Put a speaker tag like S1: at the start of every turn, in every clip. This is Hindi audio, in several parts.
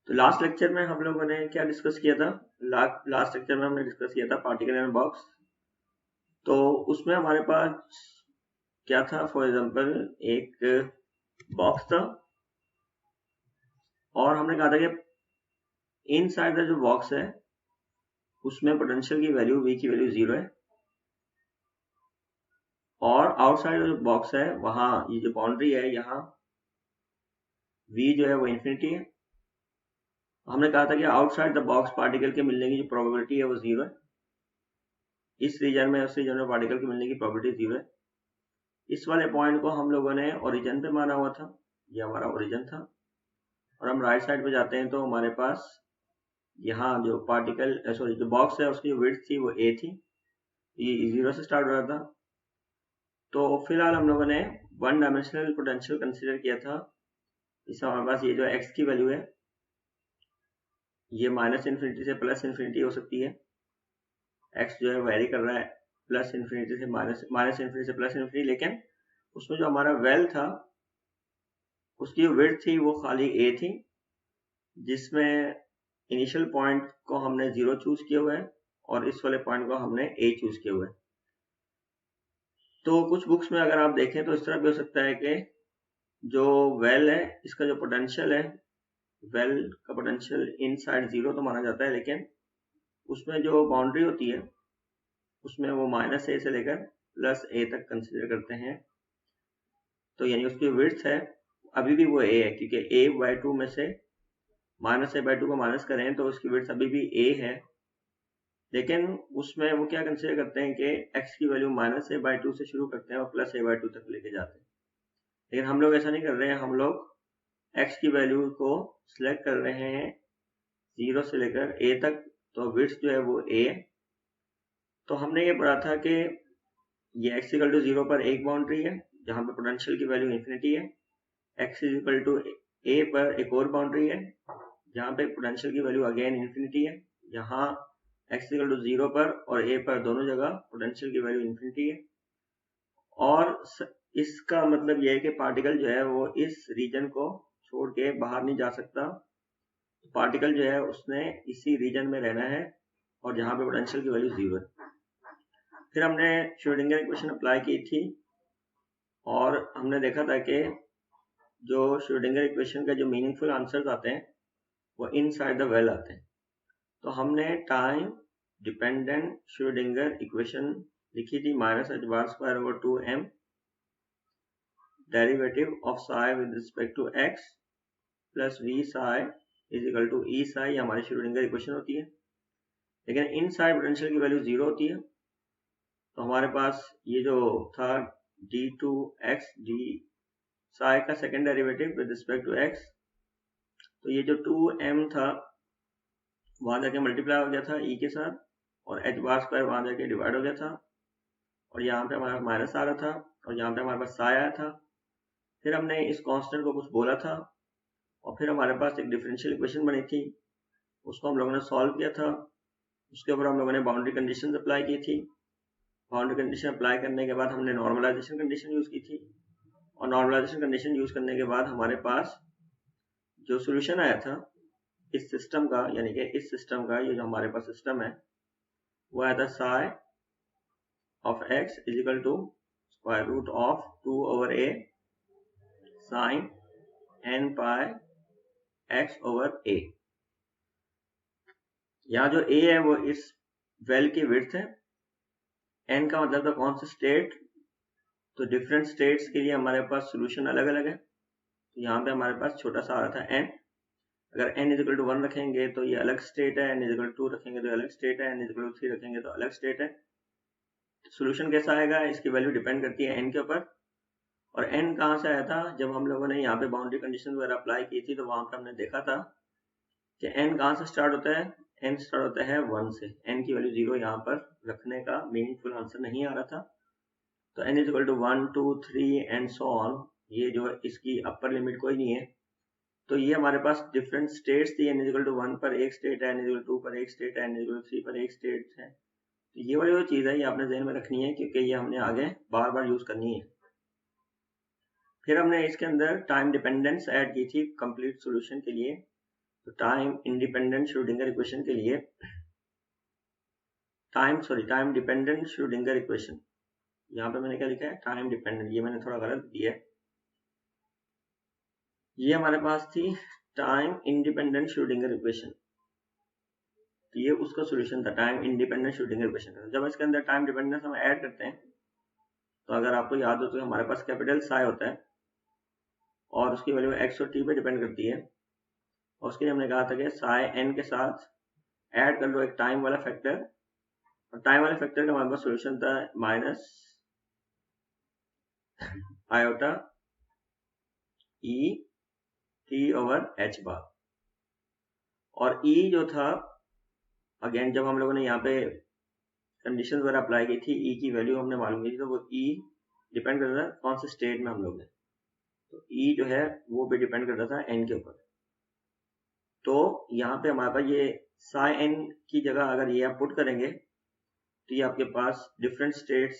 S1: तो लास्ट लेक्चर में हम लोगों ने क्या डिस्कस किया था? लास्ट लेक्चर में हमने डिस्कस किया था पार्टिकल इन बॉक्स। तो उसमें हमारे पास क्या था? फॉर एग्जांपल एक बॉक्स था और हमने कहा था कि इनसाइड द जो बॉक्स है उसमें पोटेंशियल की वैल्यू V की वैल्यू 0 है और आउटसाइड जो बॉक्स है वहां ये जो बाउंड्री है यहाँ V जो है वो इन्फिनिटी है। हमने कहा था कि आउटसाइड द बॉक्स पार्टिकल के मिलने की जो प्रोबेबिलिटी है वो 0 है। इस रीजन में उस रीजन में पार्टिकल के मिलने की प्रोबेबिलिटी 0 है। इस वाले पॉइंट को हम लोगों ने ओरिजिन पे माना हुआ था, ये हमारा ओरिजिन था। और हम राइट साइड पे जाते हैं तो हमारे पास यहाँ जो पार्टिकल सॉरी जो बॉक्स है उसकी विड्थ थी वो a थी, ये 0 से स्टार्ट हो रहा था। तो फिलहाल हम लोगों ने वन डायमेंशनल पोटेंशियल कंसीडर किया था। इसमें हमारे पास ये जो x की वैल्यू है ये माइनस इन्फिनिटी से प्लस इन्फिनिटी हो सकती है। x जो है वेरी कर रहा है प्लस इन्फिनिटी से माइनस इन्फिनिटी से प्लस इन्फिनिटी, लेकिन उसमें जो हमारा वेल था उसकी विड्थ थी वो खाली a थी, जिसमें इनिशियल पॉइंट को हमने 0 चूज किया हुआ है और इस वाले पॉइंट को हमने a चूज किया हुआ है। तो कुछ बुक्स में अगर आप देखें तो इस तरह भी हो सकता है कि जो वेल है इसका जो पोटेंशियल है, वेल का पोटेंशियल इनसाइड 0 तो माना जाता है, लेकिन उसमें जो बाउंड्री होती है उसमें वो -a से लेकर +a तक कंसीडर करते हैं। तो यानी उसकी विड्थ है अभी भी वो a है, क्योंकि a/2 में से -a/2 को माइनस करें तो उसकी विड्थ अभी भी a है। लेकिन उसमें वो क्या कंसीडर करते हैं कि x की वैल्यू -a/2 से शुरू करते हैं और +a/2 तक लेके जाते हैं। लेकिन हम लोग ऐसा नहीं कर रहे हैं, हम लोग x की वैल्यू को सिलेक्ट कर रहे हैं 0 से लेकर a तक, तो विड्थ जो है वो a है। तो हमने ये पढ़ा था कि ये x इक्वल टू 0 पर एक बाउंड्री है जहां पे पोटेंशियल की वैल्यू इन्फिनिटी है, x इक्वल टू a पर एक और बाउंड्री है जहां पे पोटेंशियल की वैल्यू अगेन इन्फिनिटी है, जहां x इक्वल टू 0 पर और a पर दोनों जगह पोटेंशियल की वैल्यू इन्फिनिटी है। और इसका मतलब यह है कि पार्टिकल जो है वो इस रीजन को छोड़ के बाहर नहीं जा सकता। पार्टिकल जो है उसने इसी रीजन में रहना है और जहां पे पोटेंशियल की वैल्यू 0 है। फिर हमने श्रोडिंगर इक्वेशन अप्लाई की थी और हमने देखा था कि जो श्रोडिंगर इक्वेशन का जो मीनिंगफुल आंसर्स आते हैं वो इनसाइड द वेल आते हैं। तो हमने टाइम डिपेंडेंट श्रोडिंगर इक्वेशन लिखी थी -h²/2m derivative of psi with respect to x plus v psi is equal to e psi, हमारी श्रोडिंगर इक्वेशन होती है। लेकिन इन साइड पोटेंशियल की वैल्यू 0 होती है, तो हमारे पास ये जो था d2x d साई का second derivative with respect to x, तो ये जो 2m था वहां जाके मल्टीप्लाई हो गया था e के साथ और h² वहां जाके डिवाइड हो गया था और यहाँ पे हमारा माइनस आ रहा था और यहाँ पे हमारे पास साई आया था। फिर हमने इस कांस्टेंट को कुछ बोला था और फिर हमारे पास एक डिफरेंशियल इक्वेशन बनी थी, उसको हम लोगों ने सॉल्व किया था। उसके ऊपर हम लोगों ने बाउंड्री कंडीशन अप्लाई की थी। बाउंड्री कंडीशन अप्लाई करने के बाद हमने नॉर्मलाइजेशन कंडीशन यूज की थी और नॉर्मलाइजेशन कंडीशन यूज करने के बाद हमारे पास जो सोल्यूशन आया था इस सिस्टम का, यानी कि इस सिस्टम का ये जो हमारे पास सिस्टम है वो आया था psi of x is equal to square root of 2/a sine n pi x over a। यहाँ जो a है वो इस वेल की विड्थ है, n का मतलब था कौन सा स्टेट, तो डिफरेंट स्टेट्स के लिए हमारे पास सोल्यूशन अलग अलग है। तो यहाँ पे हमारे पास छोटा सा आ रहा था n, अगर n इज इक्वल टू 1 रखेंगे तो ये अलग स्टेट है, n इज इक्वल टू 2 रखेंगे तो अलग स्टेट है, n इज इक्वल टू 3 रखेंगे तो अलग स्टेट है। सोल्यूशन कैसा आएगा इसकी वैल्यू डिपेंड करती है n के ऊपर। और n कहाँ से आया था? जब हम लोगों ने यहाँ पे बाउंड्री कंडीशन वगैरह अप्लाई की थी तो वहां पे हमने देखा था कि n कहाँ से स्टार्ट होता है, n स्टार्ट होता है 1 से। n की वैल्यू 0 यहाँ पर रखने का मीनिंगफुल आंसर नहीं आ रहा था, तो n is equal to 1 2 3 and so on, ये जो इसकी अपर लिमिट कोई नहीं है। तो ये हमारे पास डिफरेंट स्टेट्स थी, n इज इक्वल टू 1 पर एक स्टेट है, n इज इक्वल टू 2 पर एक स्टेट है, n इज इक्वल टू 3 पर एक स्टेट है। तो ये वाली जो चीज़ है ये आपने ध्यान में रखनी है क्योंकि ये हमने आगे बार बार यूज करनी है। फिर हमने इसके अंदर टाइम डिपेंडेंस ऐड की थी कंप्लीट सॉल्यूशन के लिए। तो टाइम इंडिपेंडेंट श्रोडिंगर इक्वेशन के लिए टाइम डिपेंडेंट श्रोडिंगर इक्वेशन, यहाँ पे मैंने क्या लिखा है टाइम डिपेंडेंट, ये मैंने थोड़ा गलत दिया है। ये हमारे पास थी टाइम इंडिपेंडेंट श्रोडिंगर इक्वेशन, तो ये उसका सॉल्यूशन था टाइम इंडिपेंडेंट श्रोडिंगर इक्वेशन। जब इसके अंदर टाइम डिपेंडेंस हम ऐड करते हैं, तो अगर आपको याद हो तो हमारे पास कैपिटल साई होता है और उसकी वैल्यू एक्स और टी पे डिपेंड करती है, और उसके लिए हमने कहा था कि साई एन के साथ ऐड कर लो एक टाइम वाला फैक्टर, और टाइम वाले फैक्टर का हमारे पास सॉल्यूशन था minus iota E T over H bar. और ई जो था अगेन जब हम लोगों ने यहाँ पे कंडीशन वगैरह अप्लाई की थी, ई की वैल्यू हमने मालूम की थी, तो वो ई डिपेंड करता था कौन से स्टेट में हम लोग हैं, तो ई जो है वो भी डिपेंड करता था एन के ऊपर। तो यहाँ पे हमारे पास ये साई एन की जगह अगर ये आप पुट करेंगे तो ये आपके पास डिफरेंट स्टेट्स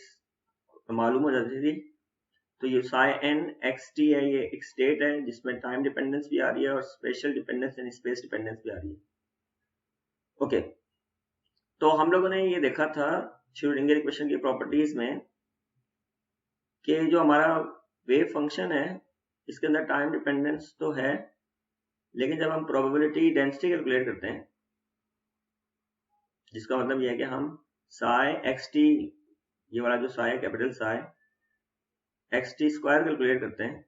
S1: मालूम हो जाती थी। तो ये साई एन एक्स टी है, ये एक स्टेट है जिसमें टाइम डिपेंडेंस भी आ रही है और स्पेशल डिपेंडेंस यानी स्पेस डिपेंडेंस भी आ रही है। ओके, तो हम लोगों ने ये देखा था श्रोडिंगर इक्वेशन की प्रॉपर्टीज में कि जो हमारा वेव फंक्शन है इसके अंदर टाइम डिपेंडेंस तो है, लेकिन जब हम प्रोबेबिलिटी डेंसिटी कैलकुलेट करते हैं, जिसका मतलब यह है कि हम साई एक्स टी, ये वाला जो साई है capital Sai x T square calculate करते हैं,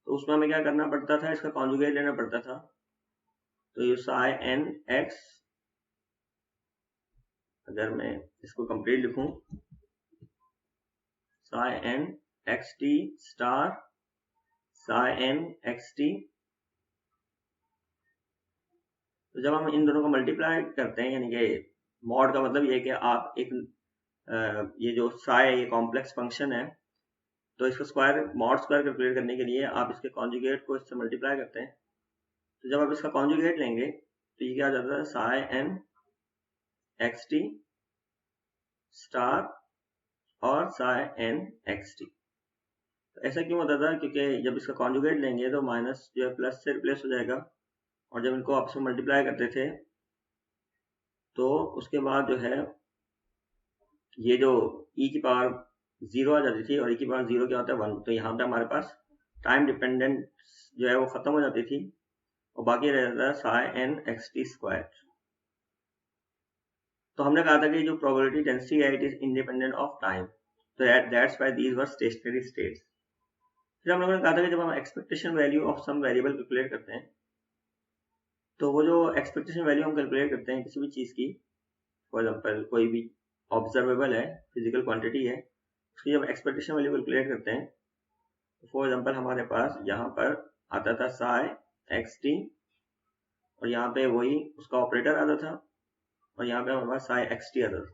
S1: तो उसमें हमें क्या करना पड़ता था, इसका कॉन्जुगेट लेना पड़ता था। तो ये साई एन एक्स, अगर मैं इसको कंप्लीट लिखूं, psi N x t star psi N x t, तो जब हम इन दोनों को मल्टीप्लाई करते हैं, यानी कि मॉड का मतलब ये है कि आप एक ये जो साई है ये कॉम्प्लेक्स फंक्शन है, तो इसका स्क्वायर मॉड स्क्वायर कैलकुलेट करने के लिए आप इसके कॉन्जुगेट को इससे मल्टीप्लाई करते हैं। तो जब आप इसका कॉन्जुगेट लेंगे तो ये क्या आ जाता है psi N x t star और साई एन एक्स टी। तो ऐसा क्यों होता था, क्योंकि जब इसका कॉन्जुगेट लेंगे तो माइनस जो है प्लस से रिप्लेस हो जाएगा, और जब इनको आपस में मल्टीप्लाई करते थे तो उसके बाद जो है ये जो ई की पावर 0 आ जाती थी, और ई की पावर 0 क्या होता है 1, तो यहाँ पे हमारे पास टाइम डिपेंडेंट जो है वो खत्म हो जाती थी और बाकी रह जाता है psi N x T square. तो हमने कहा था कि जो प्रोबेबिलिटी डेंसिटी है it is independent of time, तो that's why these were stationary states. फिर हम लोगों ने कहा था कि जब हम expectation value of some variable calculate करते हैं, तो वो जो एक्सपेक्टेशन वैल्यू हम कैलकुलेट करते हैं किसी भी चीज की, फॉर एग्जांपल कोई भी ऑब्जर्वेबल है, फिजिकल क्वांटिटी है, उसकी जब एक्सपेक्टेशन वैल्यू कैलकुलेट करते हैं, फॉर एग्जांपल हमारे पास यहाँ पर आता था साई एक्स टी, और यहाँ पे वही उसका ऑपरेटर आता था, और यहाँ पे हमारे पास साई एक्स टी आता था।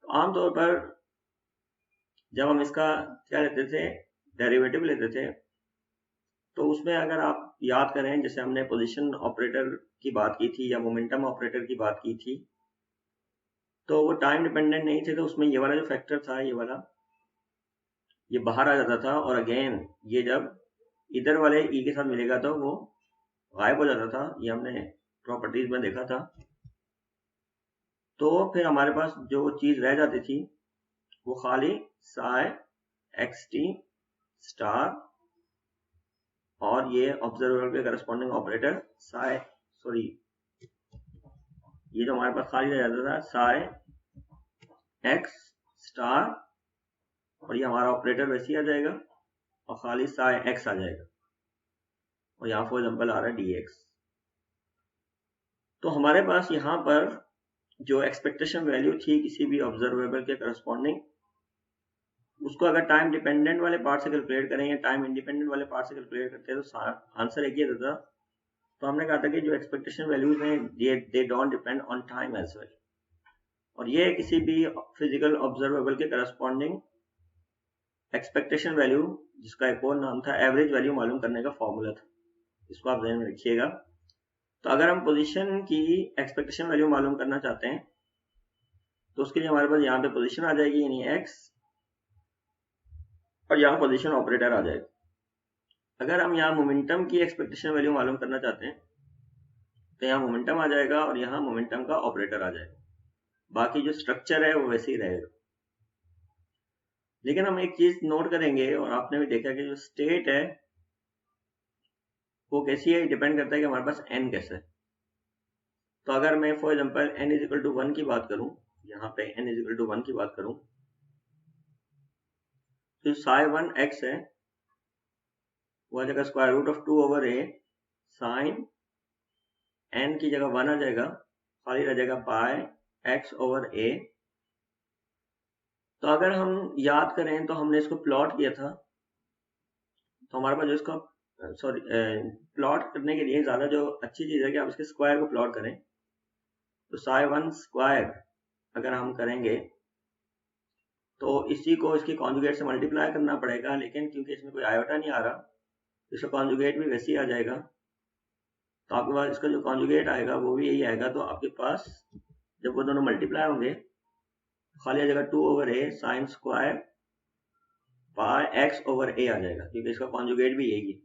S1: तो आमतौर पर जब हम इसका क्या लेते थे, डेरिवेटिव लेते थे, तो उसमें अगर आप याद करें, जैसे हमने पोजीशन ऑपरेटर की बात की थी या मोमेंटम ऑपरेटर की बात की थी, तो वो टाइम डिपेंडेंट नहीं थे, तो उसमें ये वाला जो फैक्टर था ये वाला ये बाहर आ जाता था, और अगेन ये जब इधर वाले ई के साथ मिलेगा तो वो गायब हो जाता था, ये हमने प्रॉपर्टीज में देखा था। तो फिर हमारे पास जो चीज रह जाती थी वो खाली साई एक्स टी स्टार और ये ऑब्जर्वर के करस्पॉन्डिंग ऑपरेटर साई, सॉरी ये जो हमारे पास खाली रह जाता था साई एक्स स्टार, और ये हमारा ऑपरेटर वैसे ही आ जाएगा और खाली साई एक्स आ जाएगा, और यहाँ फॉर एग्जाम्पल आ रहा है डी एक्स। तो हमारे पास यहाँ पर जो एक्सपेक्टेशन वैल्यू थी किसी भी ऑब्जर्वेबल के करस्पॉन्डिंग, उसको अगर टाइम डिपेंडेंट वाले पार्ट से कैलकुलेट करें या टाइम इंडिपेंडेंट वाले पार्ट से कैलकुलेट करते हैं तो आंसर एक ही रहता। तो हमने कहा था कि जो एक्सपेक्टेशन वैल्यूज हैं they don't depend on time as well, और ये किसी भी फिजिकल ऑब्जर्वेबल के करस्पॉन्डिंग एक्सपेक्टेशन वैल्यू, जिसका एक और नाम था एवरेज वैल्यू मालूम करने का फॉर्मूला था, इसको आप ध्यान में रखिएगा। तो अगर हम पोजीशन की एक्सपेक्टेशन वैल्यू मालूम करना चाहते हैं तो उसके लिए हमारे पास यहाँ पे पोजीशन आ जाएगी यानी x, और यहाँ पोजीशन ऑपरेटर आ जाएगा। अगर हम यहाँ मोमेंटम की एक्सपेक्टेशन वैल्यू मालूम करना चाहते हैं तो यहाँ मोमेंटम आ जाएगा और यहाँ मोमेंटम का ऑपरेटर आ जाएगा, बाकी जो स्ट्रक्चर है वो वैसे ही रहेगा। लेकिन हम एक चीज नोट करेंगे, और आपने भी देखा कि जो स्टेट है वो कैसी है, डिपेंड करता है कि हमारे पास n कैसा है। तो अगर मैं for example n is equal to 1 की बात करूं, यहाँ पे n इज इक्वल टू 1 की बात करूं, तो साई 1 x है वो आ जाएगा square root of 2 over a sine n की जगह 1 आ जाएगा, खाली रह जाएगा पाई x ओवर a। तो अगर हम याद करें तो हमने इसको प्लॉट किया था, तो हमारे पास जो इसका प्लॉट करने के लिए ज्यादा जो अच्छी चीज है कि आप इसके स्क्वायर को प्लॉट करें। तो साई 1 स्क्वायर अगर हम करेंगे तो इसी को इसकी कॉन्जुगेट से मल्टीप्लाई करना पड़ेगा, लेकिन क्योंकि इसमें कोई आयोटा नहीं आ रहा इसका कॉन्जुगेट भी वैसे ही आ जाएगा। तो आपके पास इसका जो कॉन्जुगेट आएगा वो भी यही आएगा। तो आपके पास जब वो दोनों मल्टीप्लाई होंगे खाली आ जाएगा 2 over a sine square pi x over a आ जाएगा, क्योंकि इसका कॉन्जुगेट भी यही है।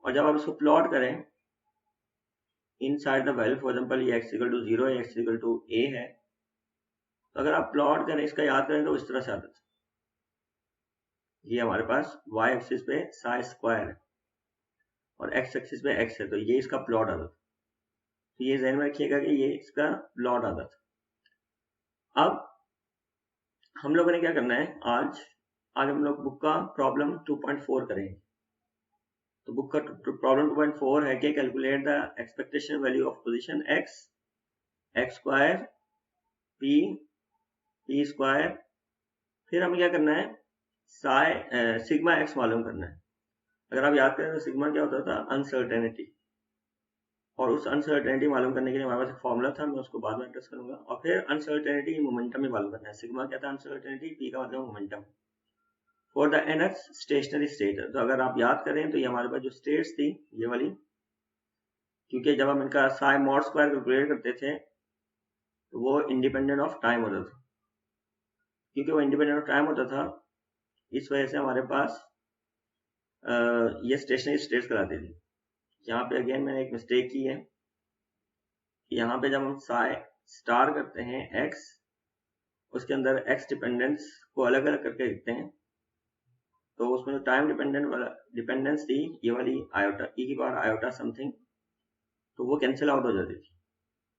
S1: और जब आप इसको प्लॉट करें inside the value, for example ये x इक्वल टू 0 है, x इक्वल टू a है, तो अगर आप प्लॉट करें इसका याद करें तो इस तरह से आता है। ये हमारे पास y एक्सिस पे साई स्क्वायर है और x एक्सिस पे x है, तो ये इसका प्लॉट आता था। तो ये ध्यान में रखिएगा कि ये इसका प्लॉट आता था। अब हम लोगों ने क्या करना है, आज हम लोग बुक का प्रॉब्लम 2.4 करेंगे। तो बुक का प्रॉब्लम 2.4 है कि calculate the expectation value of position x square p square, फिर हमें क्या करना है साई सिग्मा x मालूम करना है। अगर आप याद करें तो सिग्मा क्या होता था, अनसर्टेनिटी, और उस अनसर्टेनिटी मालूम करने के लिए हमारे पास एक फॉर्मूला था, मैं उसको बाद में एड्रेस करूंगा। और फिर अनसर्टेनिटी मोमेंटम भी मालूम करना है। सिग्मा क्या था, अनसर्टेनिटी, p का मतलब momentum for the nth stationery state. तो अगर आप याद करें तो ये हमारे पास जो स्टेट्स थी ये वाली, क्योंकि जब हम इनका साई मॉड स्क्वायर कैलकुलेट करते थे तो वो इंडिपेंडेंट ऑफ टाइम होता था। क्योंकि वो इंडिपेंडेंट ऑफ टाइम होता था इस वजह से हमारे पास ये स्टेशनरी स्टेट्स कराती थी। यहाँ पे अगेन मैंने एक मिस्टेक की है, यहाँ पे जब हम साई स्टार करते हैं x, उसके अंदर x डिपेंडेंस को अलग अलग करके लिखते हैं, तो उसमें जो टाइम डिपेंडेंस थी ये वाली आयोटा e की पावर आयोटा समथिंग, तो वो कैंसिल आउट हो जाती थी।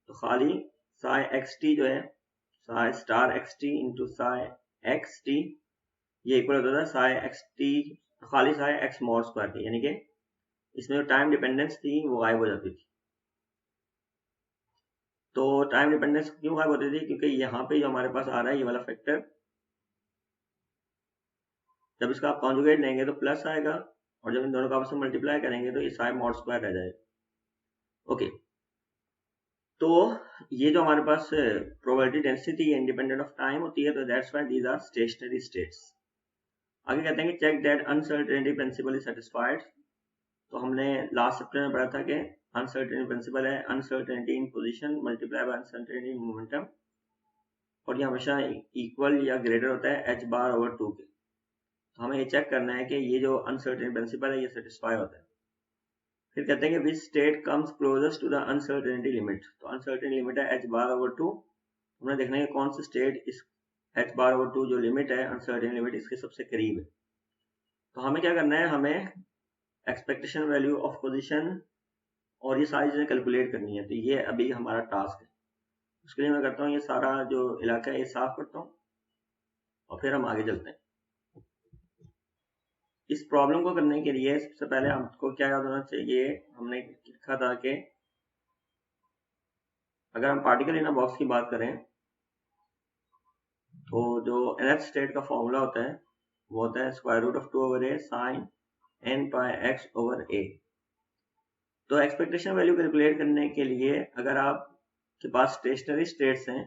S1: तो खाली साई xt जो है Sai star xt into Sai xt ये इक्वल होता था साई xt खाली साई x मॉड स्क्वायर के, यानी कि इसमें जो टाइम डिपेंडेंस थी वो गायब हो जाती थी। तो टाइम डिपेंडेंस क्यों गायब होती थी, क्योंकि यहाँ पे जो हमारे पास आ रहा है ये वाला फैक्टर, जब इसका आप कॉन्जुगेट लेंगे तो प्लस आएगा, और जब इन दोनों का आपस में मल्टीप्लाई करेंगे तो ये साई मॉड स्क्वायर रह जाएगा। ओके, तो ये जो हमारे पास probability density independent of time होती है, तो that's why these are stationary states. आगे कहते हैं कि check that uncertainty principle is satisfied. तो हमने लास्ट चैप्टर में पढ़ा था कि अनसर्टेनिटी प्रिंसिपल है uncertainty in position multiply by uncertainty in momentum, और ये हमेशा इक्वल या ग्रेटर होता है h बार ओवर 2 के। तो हमें ये चेक करना है कि ये जो अनसर्टेनिटी प्रिंसिपल है ये सेटिस्फाई होता है। फिर कहते हैं कि which state comes closest to the uncertainty limit. तो अनसर्टेनिटी लिमिट है h बार ओवर 2, हमने देखना है कौन सी स्टेट इस h बार ओवर 2 जो लिमिट है अनसर्टेनिटी लिमिट इसके सबसे करीब है। तो हमें क्या करना है, हमें एक्सपेक्टेशन वैल्यू ऑफ पोजीशन और ये सारी चीजें कैलकुलेट करनी है। तो ये अभी हमारा टास्क है। उसके लिए मैं करता हूँ ये सारा जो इलाका है ये साफ करता हूँ और फिर हम आगे चलते हैं। इस प्रॉब्लम को करने के लिए सबसे पहले हमको क्या याद होना चाहिए, हमने लिखा था कि अगर हम पार्टिकल इन अ बॉक्स की बात करें तो जो nth स्टेट का फॉर्मूला होता है वो होता है square root of 2 over a sine n pi x over a। तो एक्सपेक्टेशन वैल्यू कैलकुलेट करने के लिए अगर आपके पास स्टेशनरी स्टेट्स हैं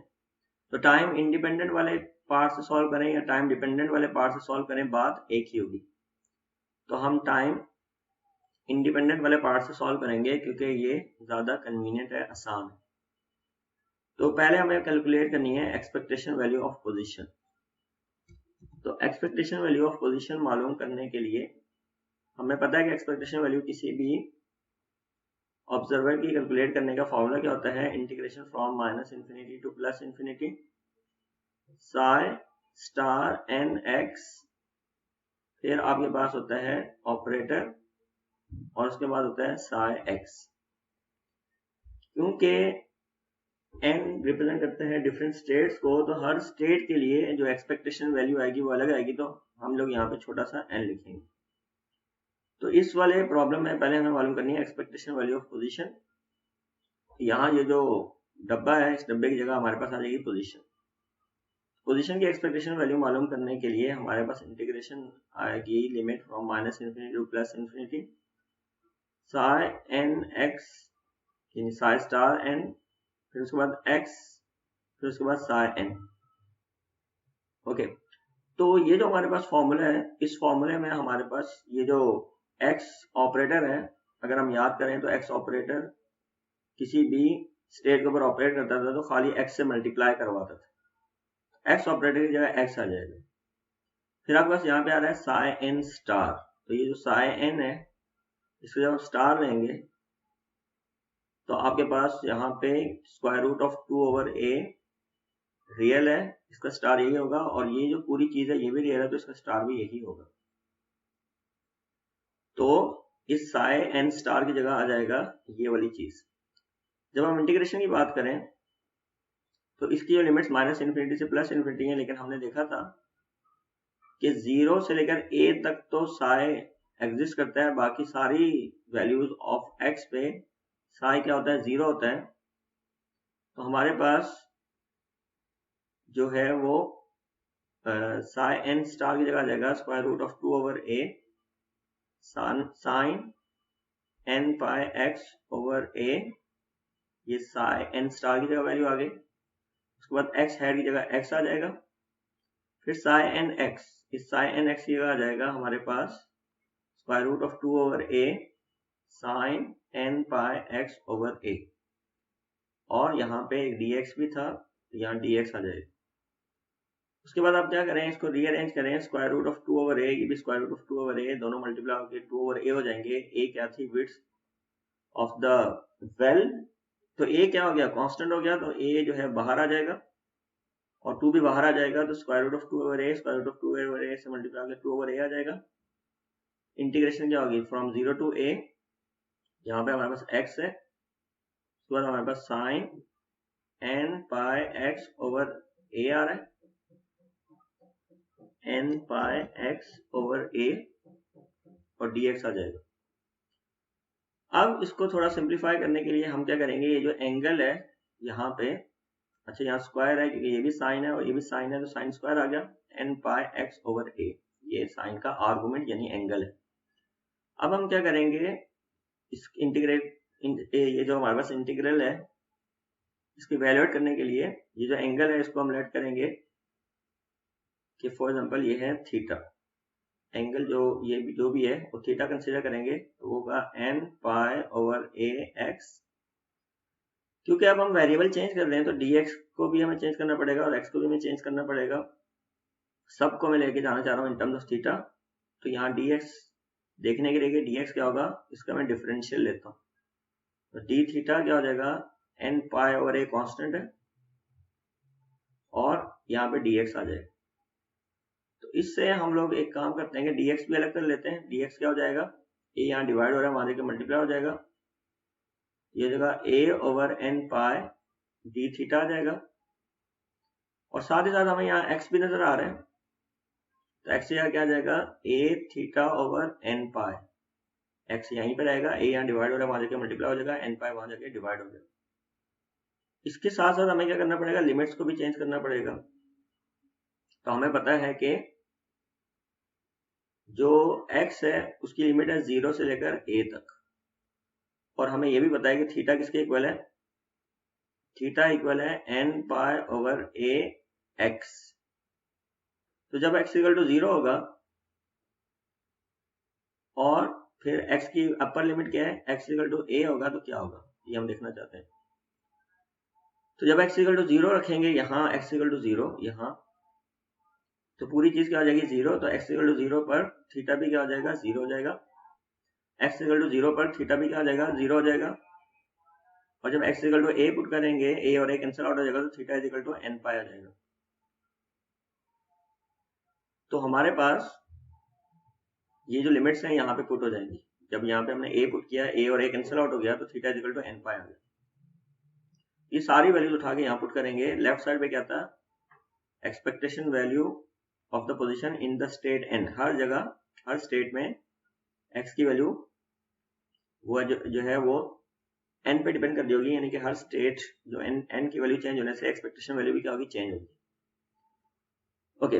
S1: तो टाइम इंडिपेंडेंट वाले पार्ट से सॉल्व करें या टाइम डिपेंडेंट वाले पार्ट से सॉल्व करें, बात एक ही होगी। तो हम टाइम इंडिपेंडेंट वाले पार्ट से सॉल्व करेंगे क्योंकि ये ज्यादा कन्वीनियंट है, आसान है। तो पहले हमें कैलकुलेट करनी है एक्सपेक्टेशन वैल्यू ऑफ पोजीशन। तो एक्सपेक्टेशन वैल्यू ऑफ पोजीशन मालूम करने के लिए हमें पता है कि एक्सपेक्टेशन वैल्यू किसी भी ऑब्जर्वर की कैलकुलेट करने का फॉर्मूला क्या होता है, integration from minus infinity to plus infinity psi star n x, फिर आपके पास होता है ऑपरेटर और उसके बाद होता है साई एक्स। क्योंकि n रिप्रेजेंट करते हैं डिफरेंट स्टेट्स को, तो हर स्टेट के लिए जो एक्सपेक्टेशन वैल्यू आएगी वो अलग आएगी, तो हम लोग यहाँ पे छोटा सा n लिखेंगे। तो इस वाले प्रॉब्लम में पहले हमें मालूम करनी है एक्सपेक्टेशन वैल्यू ऑफ पोजीशन। यहाँ ये जो डब्बा है, इस डब्बे की जगह हमारे पास आ जाएगी पोजीशन। पोजीशन की एक्सपेक्टेशन वैल्यू मालूम करने के लिए हमारे पास इंटीग्रेशन आएगी limit from minus infinity to plus infinity psi N x यानी साई स्टार एन, फिर उसके बाद x, फिर उसके बाद साई n। ओके, तो ये जो हमारे पास फॉर्मूला है, इस फॉर्मूले में हमारे पास ये जो x ऑपरेटर है, अगर हम याद करें तो x ऑपरेटर किसी भी स्टेट के ऊपर ऑपरेट करता था तो खाली x से मल्टीप्लाई करवाता था, x ऑपरेटर की जगह x आ जाएगा। फिर आपके पास यहाँ पे आ रहा है साई n स्टार, तो ये जो साई n है इसको जब आप स्टार लेंगे तो आपके पास यहाँ पे square root of 2/a real है, इसका स्टार यही होगा, और ये जो पूरी चीज है ये भी रियल है तो इसका स्टार भी यही होगा। तो इस साई n स्टार की जगह आ जाएगा ये वाली चीज। जब हम इंटीग्रेशन की बात करें तो इसकी जो लिमिट्स माइनस इन्फिनिटी से प्लस इन्फिनिटी है, लेकिन हमने देखा था कि 0 से लेकर a तक तो साई एग्जिस्ट करता है, बाकी सारी वैल्यूज ऑफ x पे साई क्या होता है, 0 होता है। तो हमारे पास जो है वो साई n स्टार की जगह आ जाएगा square root of 2/a sine n pi x/a, ये साई n स्टार की जगह वैल्यू आ गई। उसके बाद x हैड की जगह x आ जाएगा, फिर साई n x, इस साई n x की जगह आ जाएगा हमारे पास square root of 2/a sine n pi x/a, और यहाँ पे एक dx भी था, यहाँ dx आ जाएगा। उसके बाद आप क्या करें, इसको रीअरेंज करें, स्क्वायर रूट ऑफ 2/a, ये भी स्क्वायर रूट ऑफ 2/a, दोनों मल्टीप्लाई होकर 2/a हो जाएंगे। a क्या थी, विड्थ ऑफ द वेल, तो a क्या हो गया, कांस्टेंट हो गया, तो a जो है बाहर आ जाएगा और 2 भी बाहर आ जाएगा, तो square root of 2/a square root of 2/a से मल्टीप्लाई होकर 2/a आ जाएगा। इंटीग्रेशन क्या होगी, फ्रॉम 0 टू a, यहाँ पे हमारे पास x है, उसके बाद हमारे पास साइन n पाई x/a आ रहा है, n पाई x/a और dx आ जाएगा। अब इसको थोड़ा सिंप्लीफाई करने के लिए हम क्या करेंगे, ये जो एंगल है यहाँ पे, अच्छा यहाँ स्क्वायर है क्योंकि ये भी साइन है और ये भी साइन है, तो साइन स्क्वायर आ गया, n पाई x/a, ये साइन का आर्गुमेंट यानी एंगल है। अब हम क्या करेंगे, इस ये जो हमारे पास इंटीग्रल है इसकी वैल्यूएट करने के लिए ये जो एंगल है इसको हम लेट करेंगे कि फॉर एग्जांपल ये है थीटा, एंगल जो भी है वो थीटा कंसीडर करेंगे, तो होगा n पाई/a x। क्योंकि अब हम वेरिएबल चेंज कर रहे हैं तो dx को भी हमें चेंज करना पड़ेगा और x को भी हमें चेंज करना पड़ेगा, सबको मैं लेके जाना चाह रहा हूँ इन टर्म्स ऑफ थीटा। तो यहाँ dx देखने के लिए dx क्या होगा, इसका मैं डिफरेंशियल लेता हूँ, तो d थीटा क्या हो जाएगा, n पाई/a कांस्टेंट है और यहाँ पे dx आ जाएगा। तो इससे हम लोग एक काम करते हैं कि dx भी अलग कर लेते हैं, dx क्या हो जाएगा, a यहाँ डिवाइड हो रहा है, वहां जाके मल्टीप्लाई हो जाएगा, ये जगह a/n पाई d थीटा आ जाएगा, और साथ ही साथ हमें यहाँ x भी नजर आ रहा है, तो x यहाँ क्या आ जाएगा, a थीटा/n पाई, x यहीं पर रहेगा, a यहाँ डिवाइड हो रहा है, वहां जाके मल्टीप्लाई हो जाएगा, n पाई वहां जाके डिवाइड हो जाएगा। इसके साथ साथ हमें क्या करना पड़ेगा, लिमिट्स को भी चेंज करना पड़ेगा। तो हमें पता है कि जो x है उसकी लिमिट है 0 से लेकर a तक, और हमें यह भी पता है कि थीटा किसके इक्वल है, थीटा इक्वल है n पाई/a x। तो जब x इक्वल टू 0 होगा और फिर x की अपर लिमिट क्या है, x इक्वल टू a होगा, तो क्या होगा ये हम देखना चाहते हैं। तो जब x इक्वल टू 0 रखेंगे यहाँ, x इक्वल टू 0 यहाँ, तो पूरी चीज क्या हो जाएगी 0, तो x इक्वल टू 0 पर थीटा भी क्या हो जाएगा, 0 हो जाएगा। x इक्वल टू 0 पर थीटा भी क्या हो जाएगा, 0 हो जाएगा। और जब x equal to a put करेंगे, a और a कैंसिल आउट हो जाएगा, तो theta is equal to n pi आ जाएगा। तो हमारे पास ये जो लिमिट्स हैं यहाँ पे पुट हो जाएंगी। जब यहाँ पे हमने a पुट किया, a और a कैंसिल आउट हो गया, तो theta is equal to n pi आ गया। ये सारी वैल्यूज उठा के यहाँ पुट करेंगे। लेफ्ट साइड पे क्या था, expectation value of the position in the state n। हर जगह, हर स्टेट में x की वैल्यू वो जो है वो n पे डिपेंड कर दी होगी, यानी कि हर स्टेट जो n की वैल्यू चेंज होने से एक्सपेक्टेशन वैल्यू भी क्या होगी, चेंज होगी। ओके,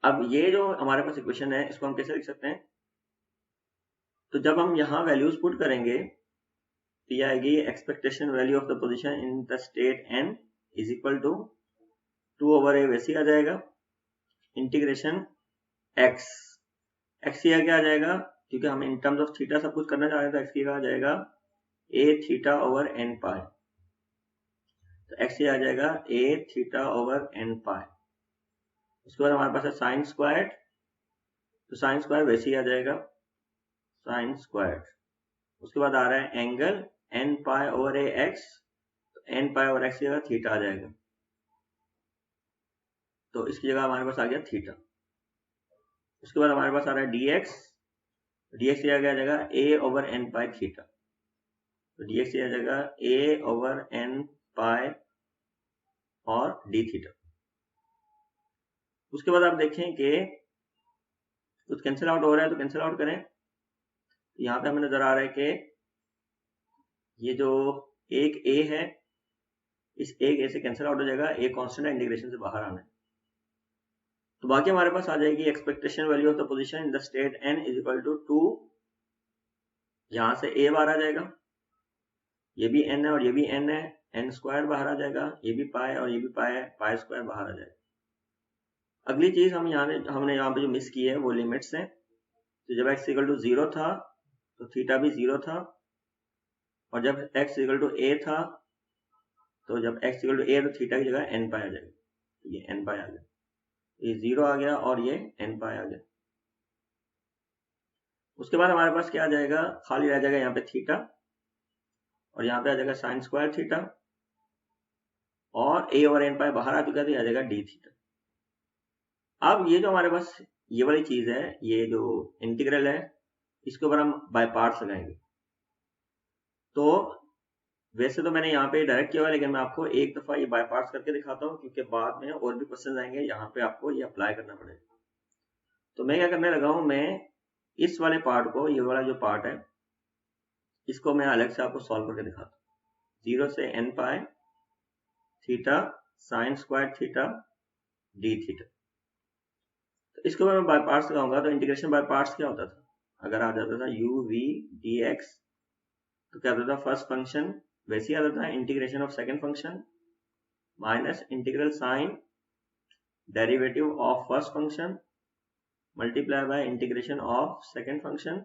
S1: अब ये जो हमारे पास इक्वेशन है, इसको हम कैसे लिख सकते हैं? तो जब हम यहाँ वैल्यूज पुट करेंगे, तो ये आएगी expectation value of the position in the state n is equal to 2 over a, वैसे आ जाएगा, इंटीग्रेशन x। x यहाँ क्या आ जाएगा, क्योंकि हम इन टर्म्स ऑफ थीटा सब कुछ करना चाह रहे हैं, तो x क्या आ जाएगा, a थीटा ओवर n पाई। तो x आ जाएगा a थीटा ओवर n पाई। उसके बाद हमारे पास है साइन स्क्वायर, तो साइन स्क्वायर वैसे ही आ जाएगा, साइन स्क्वायर। उसके बाद आ रहा है angle n pi over a x, तो n पाई ओवर x की जगह थीटा आ जाएगा, तो इसकी जगह हमारे पास आ गया थीटा। उसके बाद हमारे पास आ रहा है dx, dx आ जाएगा a over n pi theta, तो dx आ जाएगा a ओवर n पाई और d थीटा। उसके बाद आप देखें कि कुछ कैंसिल आउट हो रहा है, तो कैंसिल आउट करें। यहाँ पे हमें नजर आ रहा है कि ये जो एक a है, इस एक a से कैंसिल आउट हो जाएगा, a कांस्टेंट है, इंटीग्रेशन से बाहर आना है। तो बाकी हमारे पास आ जाएगी expectation value of the position in the state n is equal to 2, यहां से a बाहर आ जाएगा, ये भी n है और ये भी n है, n स्क्वायर बाहर आ जाएगा, ये भी पाई और ये भी पाई है, पाई स्क्वायर बाहर आ जाएगा। अगली चीज हमने यहाँ पे जो मिस की है वो लिमिट्स हैं। तो जब x इक्वल टू 0 था तो थीटा भी 0 था, और जब x इक्वल टू a था, तो जब x इक्वल टू a तो थीटा की जगह n पाई आ जाएगा, तो ये n पाई आ गया, ये 0 आ गया और ये n पाई आ गया। उसके बाद हमारे पास क्या आ जाएगा, खाली रह जाएगा यहाँ पे थीटा, और यहाँ पे आ जाएगा साइन स्क्वायर थीटा, और a और n पाई बाहर आ चुका है, तो आ जाएगा d थीटा। अब ये जो हमारे पास ये वाली चीज है, ये जो इंटीग्रल है, इसके ऊपर हम बाय पार्ट्स लगाएंगे। तो वैसे तो मैंने यहाँ पे डायरेक्ट किया हुआ है, लेकिन मैं आपको एक दफा ये बाय पार्ट्स करके दिखाता हूँ, क्योंकि बाद में और भी क्वेश्चन आएंगे, यहाँ पे आपको ये अप्लाई करना पड़ेगा। तो मैं क्या करने लगा हूँ, मैं इस वाले पार्ट को, ये वाला जो पार्ट है, इसको मैं अलग से आपको सॉल्व करके दिखाता हूँ। 0 से n pi theta sine square theta d theta. तो इसके ऊपर मैं बाय पार्ट्स लगाऊंगा। तो इंटीग्रेशन बाय पार्ट्स क्या होता था, अगर आ जाता था u v dx, तो क्या होता था, फर्स्ट फंक्शन वैसे ही आता था, integration of second function minus integral sign derivative of first function multiply by integration of second function,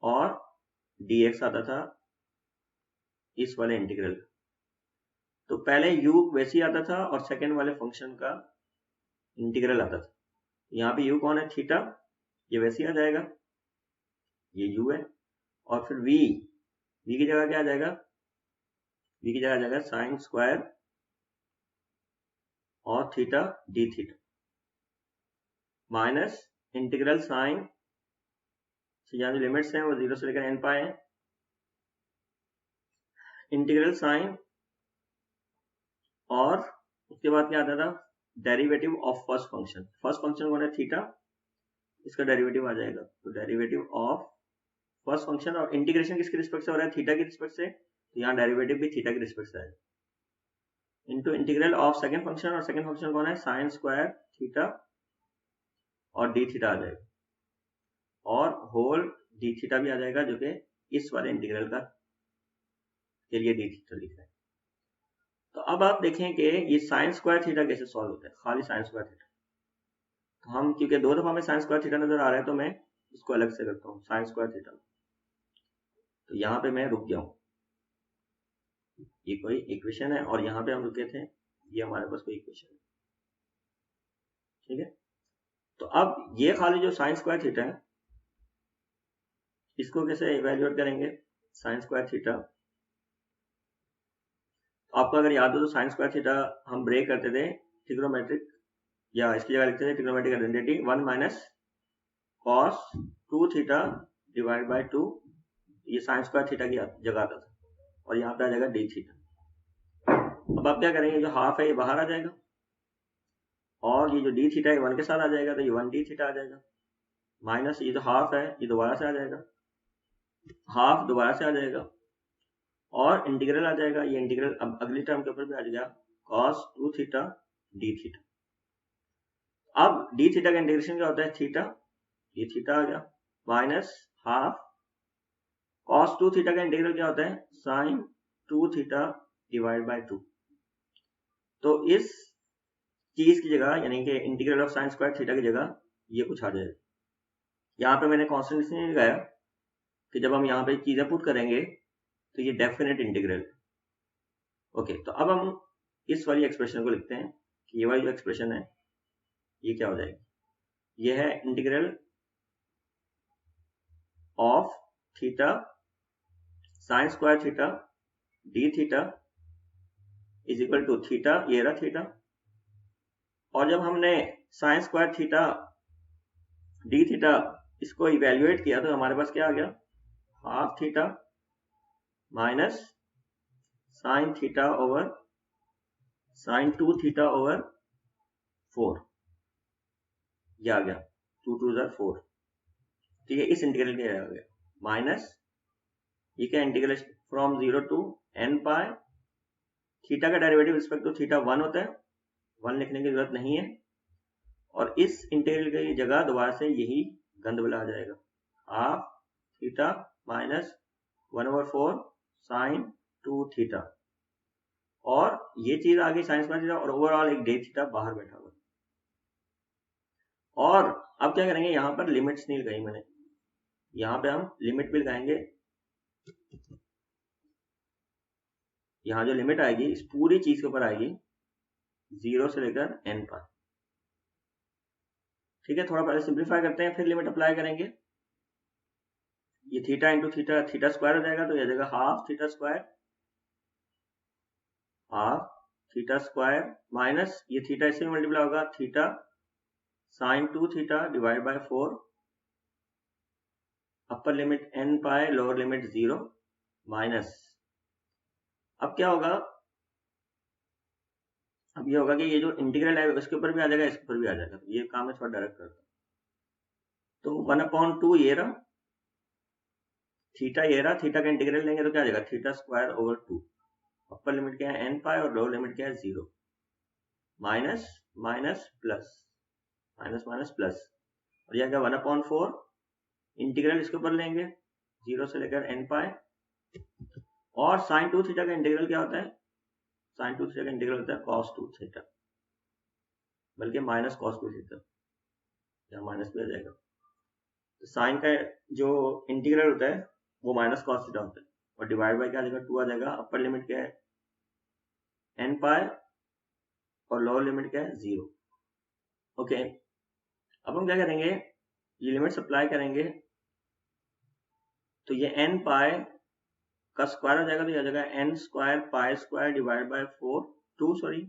S1: और dx आता था इस वाले इंटीग्रल। तो पहले u वैसे ही आता था और सेकंड वाले फंक्शन का इंटीग्रल आता था। यहाँ पे u कौन है, थीटा, ये वैसे ही आ जाएगा, ये u है, और फिर v की जगह क्या आ जाएगा, v की जगह आ जाएगा साइन स्क्वायर और theta d theta minus integral sign, यहाँ जो लिमिट्स हैं वो 0 से लेकर n पाई है, इंटीग्रल साइन, और उसके बाद क्या आता था, derivative of first function. First function कौन है, थीटा, इसका डेरिवेटिव आ जाएगा, तो डेरिवेटिव ऑफ फर्स्ट फंक्शन, और इंटीग्रेशन किसके रिस्पेक्ट से हो रहा है, थीटा की रिस्पेक्ट से, तो यहाँ डेरिवेटिव भी थीटा की रिस्पेक्ट से आएगा, into integral of second function, और सेकंड फंक्शन कौन है, साइन स्क्वायर थीटा और डी थीटा आ जाएगा, और होल डी थीटा भी आ जाएगा, जो कि इस वाले इंटीग्रल का के लिए डी थीटा लिख रहे हैं। तो अब आप देखें कि ये साइन स्क्वायर थीटा कैसे सॉल्व होता है, खाली साइन स्क्वायर थीटा। तो हम क्योंकि दो दफा में साइन स्क्वायर थीटा नजर आ रहा है, तो मैं इसको अलग से करता हूँ, साइन स्क्वायर थीटा। तो यहाँ पे मैं रुक गया हूँ, ये कोई इक्वेशन है, और यहाँ पे हम रुके थे, ये हमारे पास कोई इक्वेशन है, ठीक है। तो अब ये खाली जो साइन स्क्वायर थीटा है, इसको कैसे इवेल्युएट करेंगे, साइन स्क्वायर थीटा। आपको अगर याद हो तो साइन स्क्वायर थीटा हम ब्रेक करते थे ट्रिग्नोमेट्रिक, या इसकी जगह लिखते थे trigonometric identity 1 minus cos 2 theta divide by 2, ये साइन स्क्वायर थीटा की जगह आता था, और यहाँ पे आ जाएगा डी थीटा। अब आप क्या करेंगे, जो हाफ है ये बाहर आ जाएगा, और ये जो डी थीटा है 1 के साथ आ जाएगा, तो ये 1 डी थीटा आ जाएगा, माइनस ये जो हाफ है ये दोबारा से आ जाएगा, हाफ दोबारा से आ जाएगा, और इंटीग्रल आ जाएगा, ये इंटीग्रल अब अगली टर्म के ऊपर भी आ जाएगा cos 2 थीटा डी थीटा। अब डी थीटा का इंटीग्रेशन क्या होता है, थीटा, ये थीटा आ गया, माइनस हाफ cos 2 थीटा का इंटीग्रल क्या होता है, साइन 2 थीटा डिवाइड बाय 2। तो इस चीज की जगह, यानी कि integral of sine square theta की जगह ये कुछ आ जाएगा। यहाँ पे मैंने कॉन्स्टेंट इसलिए नहीं लगाया कि जब हम यहाँ पे चीजें पुट करेंगे तो ये डेफिनेट इंटीग्रल। ओके, तो अब हम इस वाली एक्सप्रेशन को लिखते हैं कि ये वाली जो एक्सप्रेशन है ये क्या हो जाएगी, ये है integral of theta sine square theta d theta is equal to theta, ये रहा थीटा, और जब हमने sine square theta d theta इसको इवेल्युएट किया तो हमारे पास क्या आ गया, half theta minus sine theta over sine 2 theta over 4, ये आ गया 2 2 4। ठीक है, इस इंटीग्रल के आ गया माइनस, ये क्या integral from 0 to n pi, theta का डेरिवेटिव रिस्पेक्ट टू थीटा 1 होता है, 1 लिखने की जरूरत नहीं है, और इस इंटीग्रल की जगह दोबारा से यही गंदबला आ जाएगा, half theta minus 1/4 sine 2 theta, और ये चीज आ गई साइन स्क्वायर थीटा, और ओवरऑल एक डे थीटा बाहर बैठा हुआ। और अब क्या करेंगे, यहाँ पर लिमिट्स नहीं लगाई मैंने, यहाँ पे हम लिमिट भी लगाएंगे। यहाँ जो लिमिट आएगी इस पूरी चीज के ऊपर आएगी 0 से लेकर n पर। ठीक है, थोड़ा पहले सिंप्लीफाई करते हैं फिर लिमिट अप्लाई करेंगे। ये theta into theta, theta square हो जाएगा, तो यह जाएगा half theta square, half theta square minus ये थीटा इससे मल्टीप्लाई होगा theta sine 2 theta divide by 4, upper limit n पाए लोअर लिमिट 0, माइनस अब क्या होगा, अब ये होगा कि ये जो इंटीग्रल है उसके ऊपर भी आ जाएगा, इसके ऊपर भी आ जाएगा, तो ये काम मैं थोड़ा डायरेक्ट करता हूँ। तो 1/2 ये रहा, थीटा ये रहा, थीटा का इंटीग्रल लेंगे तो क्या आ जाएगा, theta square over 2, upper limit क्या है n पाई और लोअर लिमिट क्या है 0, minus minus plus, minus minus plus, और यह क्या 1/4 इंटीग्रल इसके ऊपर लेंगे 0 से लेकर n पाई, और साइन 2 थीटा का इंटीग्रल क्या होता है, साइन 2 थीटा का इंटीग्रल होता है cos 2 थीटा, बल्कि माइनस cos 2 थीटा, या माइनस भी आ जाएगा। तो साइन का जो इंटीग्रल होता है वो माइनस cos थीटा होता है, और डिवाइड बाय क्या आ जाएगा 2 आ जाएगा, अपर लिमिट क्या है n पाई और लोअर लिमिट क्या है 0। ओके, अब हम क्या करेंगे, ये लिमिट अप्लाई करेंगे, तो ये n पाई का स्क्वायर हो जाएगा, तो यह आ जाएगा n square pi square divide bye 2 sorry,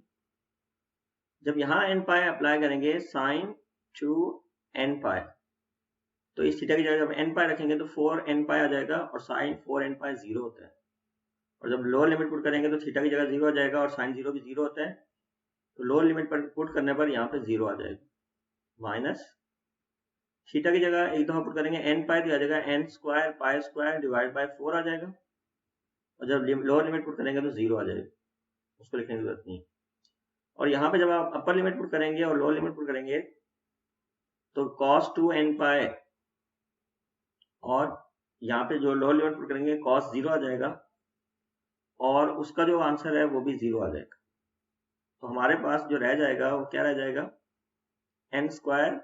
S1: जब यहाँ n पाई अप्लाई करेंगे साइन 2 n पाई, तो इस थीटा की जगह जब n पाई रखेंगे तो 4n पाई आ जाएगा, और साइन 4n पाई 0 होता है, और जब लोअर लिमिट पुट करेंगे तो थीटा की जगह 0 आ जाएगा, और साइन 0 भी 0 होता है, तो लोअर लिमिट पर पुट करने पर यहाँ पे 0 आ जाएगा, माइनस थीटा की जगह एक दफा पुट करेंगे n पाई, तो आ जाएगा n square pi square divide bye 4 आ जाएगा, और जब लोअर लिमिट पुट करेंगे तो 0 आ जाएगा, उसको लिखने की जरूरत नहीं। और यहाँ पे जब आप अपर लिमिट पुट करेंगे और लोअर लिमिट पुट करेंगे तो cos 2 n पाई, और यहाँ पे जो लोअर लिमिट पुट करेंगे cos 0 आ जाएगा, और उसका जो आंसर है वो भी 0 आ जाएगा। तो हमारे पास जो रह जाएगा वो क्या रह जाएगा, n square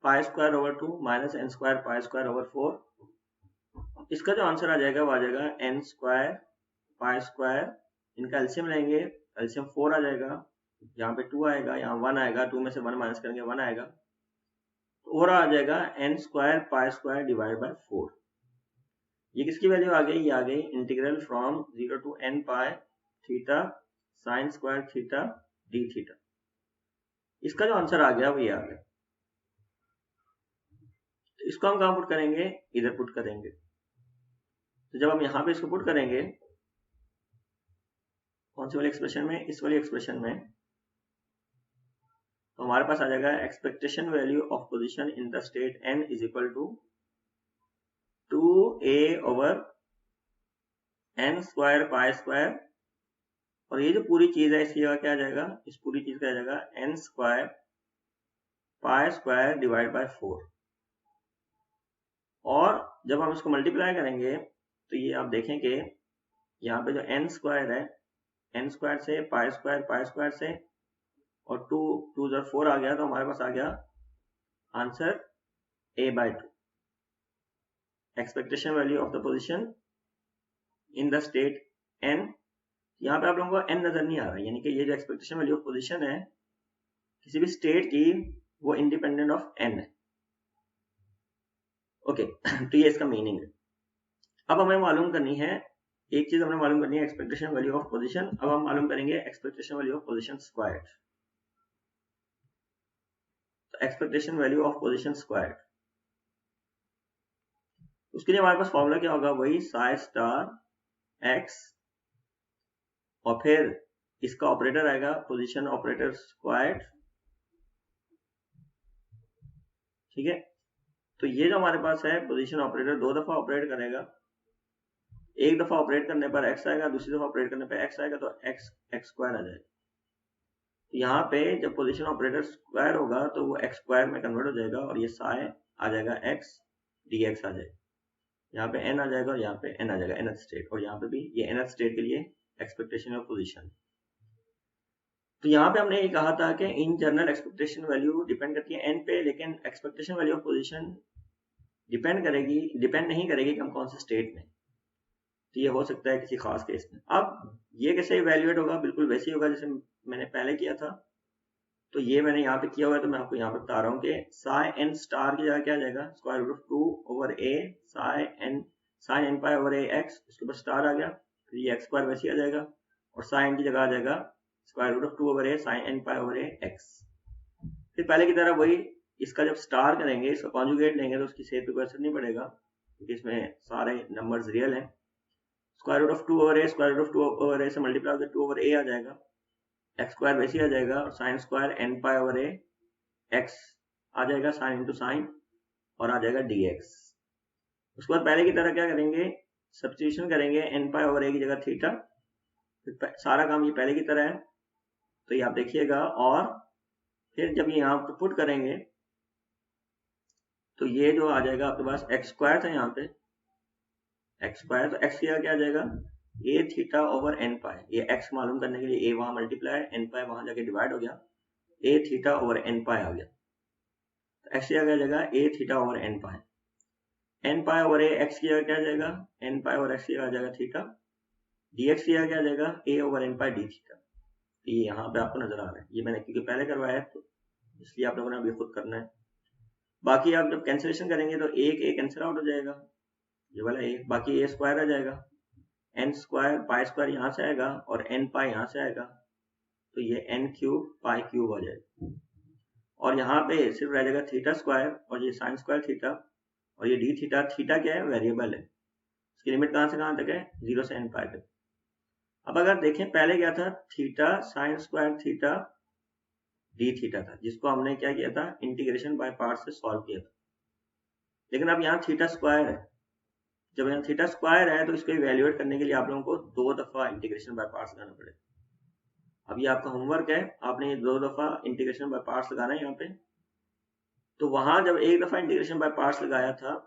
S1: pi square over 2 minus n square pi square over 4, इसका जो आंसर आ जाएगा वो आ जाएगा n स्क्वायर पाई स्क्वायर, इनका एलसीएम लेंगे, एलसीएम 4 आ जाएगा, यहाँ पे 2 आएगा, यहाँ 1 आएगा, 2 में से 1 माइनस करेंगे 1 आएगा, तो ओवरऑल आ जाएगा n square pi square divide bye 4। ये किसकी वैल्यू आ गई? ये आ गई integral from 0 to n pi theta sine square theta d theta. इसका जो आंसर आ गया वो ये आ गया। तो इसको हम कहाँ पुट करेंगे? इधर पुट करेंगे। तो जब हम यहाँ पे इसको पुट करेंगे कौन सी वाली एक्सप्रेशन में? इस वाली एक्सप्रेशन में, तो हमारे पास आ जाएगा expectation value of position in the state n is equal to 2a over n square pi square, और ये जो पूरी चीज है इसकी जगह क्या आ जाएगा? इस पूरी चीज का आ जाएगा n square pi square divide bye 4। और जब हम इसको मल्टीप्लाई करेंगे तो ये आप देखें कि यहाँ पे जो n स्क्वायर है, n स्क्वायर से पाई स्क्वायर से, और 2 4 आ गया, तो हमारे पास आ गया answer a/2। Expectation value of the position in the state n। यहाँ पे आप लोगों को n नजर नहीं आ रहा, यानी कि ये जो एक्सपेक्टेशन वैल्यू ऑफ पोजीशन है किसी भी स्टेट की, वो इंडिपेंडेंट ऑफ n है। ओके तो ये इसका मीनिंग है। अब हमें मालूम करनी है, एक चीज हमें मालूम करनी है एक्सपेक्टेशन वैल्यू ऑफ पोजीशन। अब हम मालूम करेंगे expectation value of position squared. तो expectation value of position squared, उसके लिए हमारे पास फॉर्मूला क्या होगा? वही साई स्टार एक्स, और फिर इसका ऑपरेटर आएगा पोजीशन ऑपरेटर स्क्वायर्ड। ठीक है, तो ये जो हमारे पास है पोजीशन ऑपरेटर 2 दफा ऑपरेट करेगा। एक दफा ऑपरेट करने पर x आएगा, दूसरी दफा ऑपरेट करने पर x आएगा, तो x स्क्वायर आ जाएगा। तो यहाँ पे जब पोजीशन ऑपरेटर स्क्वायर होगा तो वो x स्क्वायर में कन्वर्ट हो जाएगा, और ये साई आ जाएगा x dx आ जाएगा। यहाँ पे n आ जाएगा और यहाँ पे n आ जाएगा, nth स्टेट, और यहाँ पे भी ये nth स्टेट के लिए एक्सपेक्टेशन ऑफ पोजीशन। तो यहाँ पे हमने ये कहा था कि in general expectation value depend करती है n पे, लेकिन expectation value of position depend नहीं करेगी कि हम कौन से स्टेट में। तो ये हो सकता है किसी खास केस में। अब ये कैसे इवेल्युएट होगा? बिल्कुल वैसे ही होगा जैसे मैंने पहले किया था। तो ये मैंने यहाँ पे किया हुआ है, तो मैं आपको यहाँ पे बता रहा हूँ कि साई n स्टार की जगह क्या आ जाएगा? Square root of 2 over a sine n pi over a x, उसके ऊपर स्टार आ गया, फिर ये x स्क्वायर वैसे ही आ जाएगा, और साइन की जगह आ जाएगा square root of 2 over a sine n pi over a x। फिर पहले की तरह वही, इसका जब स्टार करेंगे, इसका कॉन्जुगेट लेंगे, तो उसकी सेप पे कोई असर नहीं पड़ेगा क्योंकि इसमें सारे नंबर्स रियल हैं। Square root of 2 over a, square root of 2 over a से मल्टीप्लाई होकर 2 ओवर a आ जाएगा, x स्क्वायर वैसे ही आ जाएगा, और sine square n pi over a x आ जाएगा, साइन इंटू साइन, और आ जाएगा dx। उसके बाद पहले की तरह क्या करेंगे? सब्स्टिट्यूशन करेंगे, n पाई ओवर a की जगह थीटा। फिर सारा काम ये पहले की तरह है, तो ये आप देखिएगा। और फिर जब ये यहाँ पुट करेंगे तो ये जो आ जाएगा आपके पास x स्क्वायर था, यहाँ पे x स्क्वायर, तो x की जगह क्या आ जाएगा? a थीटा ओवर n पाई। ये x मालूम करने के लिए a वहां मल्टीप्लाई, n पाई वहां जाके डिवाइड हो गया, a theta over n pi आ गया। तो x की जगह आ जाएगा a theta over n pi. n pi over a, x की जगह क्या आ जाएगा? n पाई ओवर x की जगह आ जाएगा थीटा। dx की जगह क्या आ जाएगा? a over n pi d theta. ये यहाँ पे आपको नजर आ रहा है, ये मैंने क्योंकि पहले करवाया है तो इसलिए आप लोगों ने अभी खुद करना है। बाकी आप जब कैंसिलेशन करेंगे तो एक कैंसिल आउट हो जाएगा, ये वाला एक, बाकी a स्क्वायर आ जाएगा, n स्क्वायर पाई स्क्वायर यहाँ से आएगा, और n पाई यहाँ से आएगा, तो ये n क्यूब पाई क्यूब आ जाएगा। और यहाँ पे सिर्फ रह जाएगा थीटा स्क्वायर, और ये साइन स्क्वायर थीटा, और ये डी थीटा। थीटा क्या है? वेरिएबल है, इसकी लिमिट कहाँ से कहाँ तक है? 0 से n पाई तक। अब अगर देखें पहले क्या था? Theta sine square theta d theta था, जिसको हमने क्या किया था? इंटीग्रेशन बाय पार्ट से सॉल्व किया था। लेकिन अब यहाँ थीटा स्क्वायर है, जब यहाँ थीटा स्क्वायर है तो इसको इवेल्युएट करने के लिए आप लोगों को 2 दफा इंटीग्रेशन बाय पार्ट्स लगाना पड़ेगा। अब ये आपका होमवर्क है, आपने ये 2 दफा इंटीग्रेशन बाय पार्ट्स लगाना है यहाँ पे। तो वहां जब एक दफा इंटीग्रेशन बाय पार्ट्स लगाया था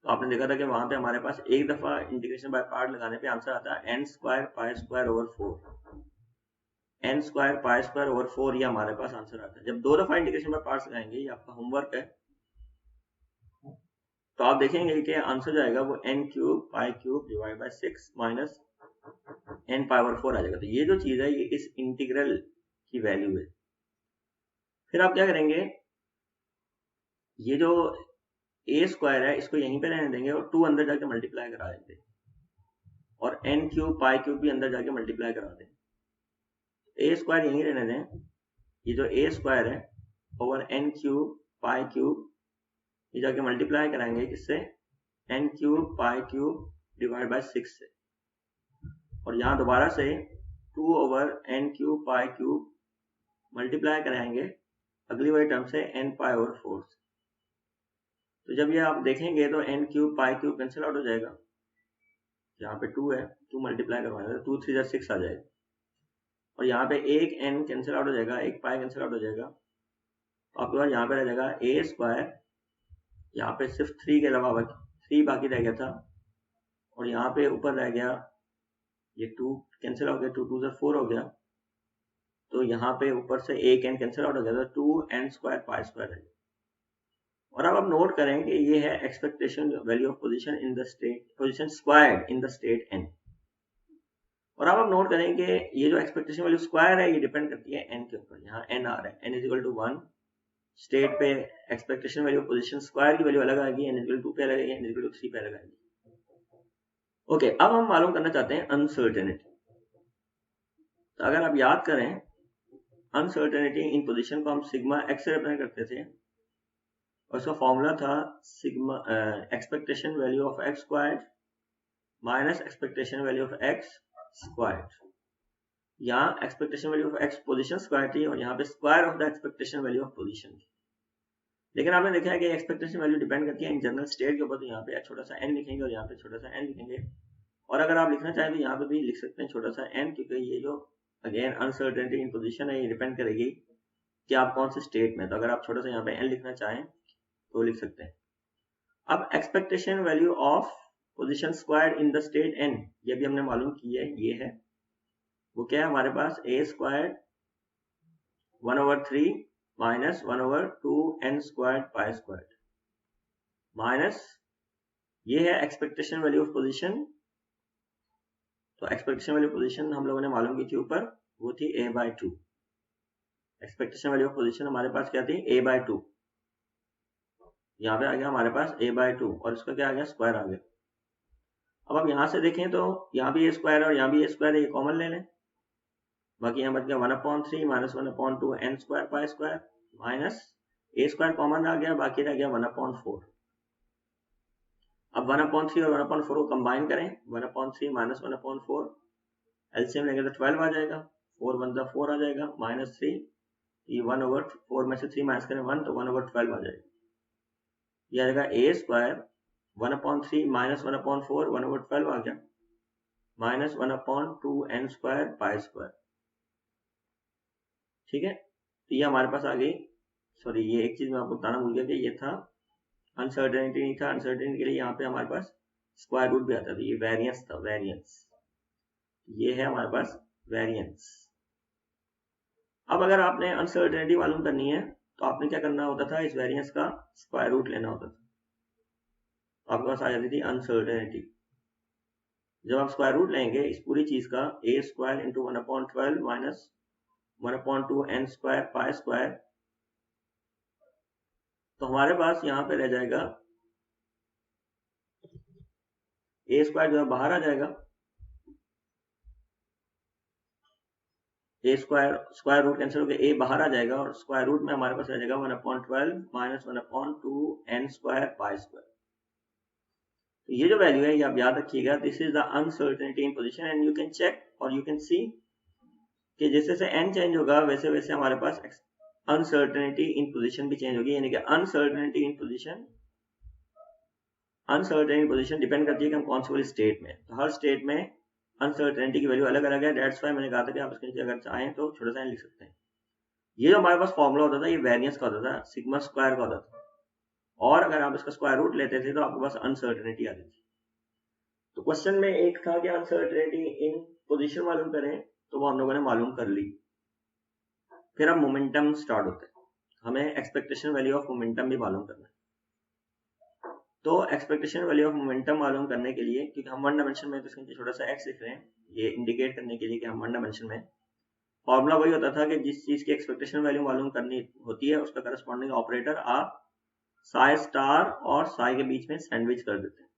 S1: तो आपने देखा था कि वहां पे हमारे पास एक दफा इंटीग्रेशन बाय पार्ट लगाने पे आंसर आता है n square pi square over 4। n square pi square over 4 ये हमारे पास आंसर आता है। जब 2 दफा इंटीग्रेशन बाय पार्ट्स लगाएंगे, ये आपका होमवर्क है, तो आप देखेंगे कि आंसर जो आएगा वो n cube pi cube divide by 6 minus n pi over 4 आ जाएगा। तो ये जो चीज है ये इस इंटीग्रल की वैल्यू है। फिर आप क्या करेंगे? ये जो ए स्क्वायर है इसको यहीं पे रहने देंगे और 2 अंदर जाके मल्टीप्लाई करा देंगे और एन क्यूब पाई क्यूब भी अंदर जाके मल्टीप्लाई करा देंगे। ए स्क्वायर यहीं रहने दें, ये जो ए स्क्वायर है over n cube pi cube ये जाके मल्टीप्लाई कराएंगे किससे, n cube pi cube divide by 6 से, और यहाँ दोबारा से 2 over n cube pi cube multiply कराएंगे अगली वाली टर्म से एन पाई ओवर 4 से। तो जब ये आप देखेंगे तो n cube pi cube cancel out हो जाएगा, यहाँ पे 2 है 2 मल्टीप्लाई करवाएंगे तो 2 3 6 आ जाएगा, और यहाँ पे एक एन कैंसिल आउट हो जाएगा, एक पाई कैंसिल आउट हो जाएगा, तो आपके पास यहाँ पे रह जाएगा ए स्क्वायर, यहाँ पे सिर्फ 3 के अलावा 3 बाकी रह गया था, और यहाँ पे ऊपर रह गया ये 2 कैंसिल हो गया, 2 2 से 4 हो गया, तो यहाँ पे ऊपर से एक एन कैंसिल आउट हो गया, तो 2 एन स्क्वायर पाई स्क्वायर है। और अब आप नोट करें कि ये है expectation value of position in the state, position squared in the state n. और अब आप नोट करें कि ये जो एक्सपेक्टेशन वैल्यू स्क्वायर है ये डिपेंड करती है एन के ऊपर, यहाँ एन आ रहा है, n is equal to 1, state पे एक्सपेक्टेशन वैल्यू पोजीशन स्क्वायर की वैल्यू अलग आएगी, एन इज इक्वल टू 2 पे अलग आएगी, एन इज इक्वल टू 3 पे अलग आएगी। ओके, अब हम मालूम करना चाहते हैं अनसर्टेनिटी। तो अगर आप याद करें अनसर्टेनिटी इन पोजीशन को हम सिग्मा एक्स से रिप्रेजेंट करते थे, और उसका फॉर्मूला था sigma expectation value of X squared minus expectation value of X squared. यहाँ expectation value of X position square थी और यहाँ पे square of the expectation value of position थी। लेकिन आपने देखा है कि एक्सपेक्टेशन वैल्यू डिपेंड करती है इन जनरल स्टेट के ऊपर, तो यहाँ पे छोटा सा एन लिखेंगे और यहाँ पे छोटा सा एन लिखेंगे, और अगर आप लिखना चाहें तो यहाँ पे भी लिख सकते हैं छोटा सा एन, क्योंकि ये जो अगेन अनसर्टेनिटी इन पोजीशन है ये डिपेंड करेगी कि आप कौन से स्टेट में, तो अगर आप छोटा सा यहाँ पे एन लिखना चाहें तो लिख सकते हैं। अब expectation value of position square in the state n, ये भी हमने मालूम की है, ये है वो क्या है हमारे पास, A square 1/3 minus 1/2 N square pi square minus ये है एक्सपेक्टेशन वैल्यू ऑफ पोजीशन। तो एक्सपेक्टेशन वैल्यू पोजीशन हम लोगों ने मालूम की थी ऊपर, वो थी a/2। Expectation value of position हमारे पास क्या थी, a/2, यहाँ पे आ गया हमारे पास a/2 और इसका क्या आ गया, स्क्वायर आ गया। अब आप यहाँ से देखें तो यहाँ भी a स्क्वायर और यहाँ भी a स्क्वायर है, ये कॉमन ले लें, बाकी यहाँ बच गया 1/3 minus 1/2 N square pi square minus a square common आ गया, बाकी रह गया 1/4। अब 1/3 और 1/4 को कंबाइन करें, 1/3 माइनस 1/4 एलसीएम लेंगे तो 12 आ जाएगा, 4 1 4 आ जाएगा, माइनस 3, ये 1/4 में से 3 माइनस करें 1 तो 1/12 आ जाएगा। यह आ जाएगा a स्क्वायर 1/3 माइनस 1/4 1/12 आ गया, minus 1/2 N square pi square. ठीक है, तो ये हमारे पास आ गई। सॉरी, ये एक चीज मैं आपको बताना भूल गया कि ये था अनसर्टेनिटी नहीं था, अनसर्टेनिटी के लिए यहाँ पे हमारे पास स्क्वायर रूट भी आता था, ये वेरिएंस था, वेरिएंस, ये है हमारे पास वेरिएंस। अब अगर आपने अनसर्टेनिटी मालूम करनी है तो आपने क्या करना होता था, इस वेरिएंस का स्क्वायर रूट लेना होता था, तो आपके पास आ जाती थी अनसर्टेनिटी। जब आप स्क्वायर रूट लेंगे इस पूरी चीज का, a square into 1/12 minus 1/2 N square pi square, तो हमारे पास यहाँ पे रह जाएगा a स्क्वायर जो है बाहर आ जाएगा, a स्क्वायर रूट कैंसिल होकर a बाहर आ जाएगा, और स्क्वायर रूट में हमारे पास रह जाएगा 1/12 minus 1/2 N square pi square. तो ये जो वैल्यू है ये आप याद रखिएगा, this is the uncertainty in position, and you can check और यू कैन सी कि जैसे जैसे n चेंज होगा वैसे वैसे हमारे पास अनसर्टेनिटी इन पोजीशन भी चेंज होगी, यानी कि अनसर्टेनिटी इन पोजीशन डिपेंड करती है कि हम कौन सी वाली स्टेट में, तो हर स्टेट में अनसर्टेनिटी की वैल्यू अलग अलग है। दैट्स व्हाई मैंने कहा था कि आप इसके नीचे अगर चाहें तो छोटा सा लिख सकते हैं। ये जो हमारे पास फॉर्मूला होता था ये वेरिएंस का होता था, सिग्मा स्क्वायर का होता था, और अगर आप इसका स्क्वायर रूट लेते थे तो आपके पास अनसर्टेनिटी आती थी। तो क्वेश्चन में एक था कि अनसर्टेनिटी इन पोजीशन मालूम करें, तो वो हम लोगों ने मालूम कर ली। फिर अब मोमेंटम स्टार्ट होता है, हमें एक्सपेक्टेशन वैल्यू ऑफ मोमेंटम भी मालूम करना है। तो एक्सपेक्टेशन वैल्यू ऑफ मोमेंटम मालूम करने के लिए, क्योंकि हम वन डायमेंशन में, तो इसके नीचे छोटा सा एक्स लिख रहे हैं, ये इंडिकेट करने के लिए कि हम वन डायमेंशन में, फॉर्मूला वही होता था कि जिस चीज की एक्सपेक्टेशन वैल्यू मालूम करनी होती है उसका करस्पॉन्डिंग ऑपरेटर आप साई स्टार और साई के बीच में सैंडविच कर देते हैं।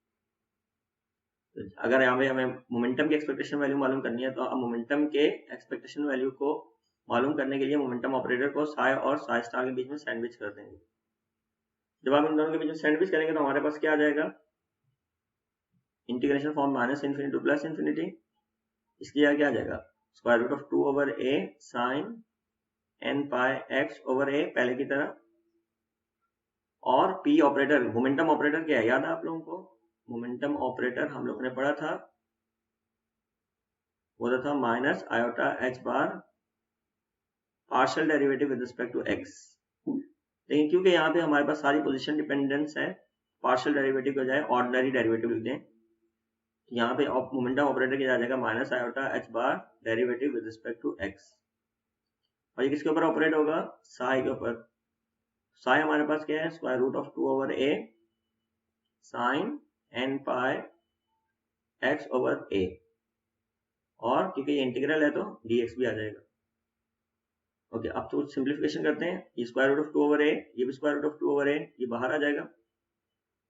S1: तो अगर यहाँ पे हमें मोमेंटम की एक्सपेक्टेशन वैल्यू मालूम करनी है, तो अब मोमेंटम के एक्सपेक्टेशन वैल्यू को मालूम करने के लिए मोमेंटम ऑपरेटर को साई और साई स्टार के बीच में सैंडविच कर देंगे। जब आप इन दोनों के बीच में सैंडविच करेंगे तो हमारे पास क्या आ जाएगा, integration from minus infinity to plus infinity. इसलिए क्या आ जाएगा, square root of 2 over a sine n pi x over a पहले की तरह, और p ऑपरेटर, मोमेंटम ऑपरेटर क्या है याद है आप लोगों को, मोमेंटम ऑपरेटर हम लोगों ने पढ़ा था, वो था minus iota h bar partial derivative with respect to x। लेकिन क्योंकि यहाँ पे हमारे पास सारी पोजीशन डिपेंडेंस है, पार्शियल डेरिवेटिव के बजाय ऑर्डिनरी डेरिवेटिव लिख दें, यहाँ पे मोमेंटम ऑपरेटर क्या आ जाएगा, minus iota h bar derivative with respect to x। और ये किसके ऊपर ऑपरेट होगा, साई के ऊपर। साई हमारे पास क्या है, square root of 2 over a sine n pi x over a, और क्योंकि ये इंटीग्रल है तो dx भी आ जाएगा। ओके, अब तो सिंप्लीफिकेशन करते हैं, ये square root of 2 over a, ये भी square root of 2 over a, ये बाहर आ जाएगा,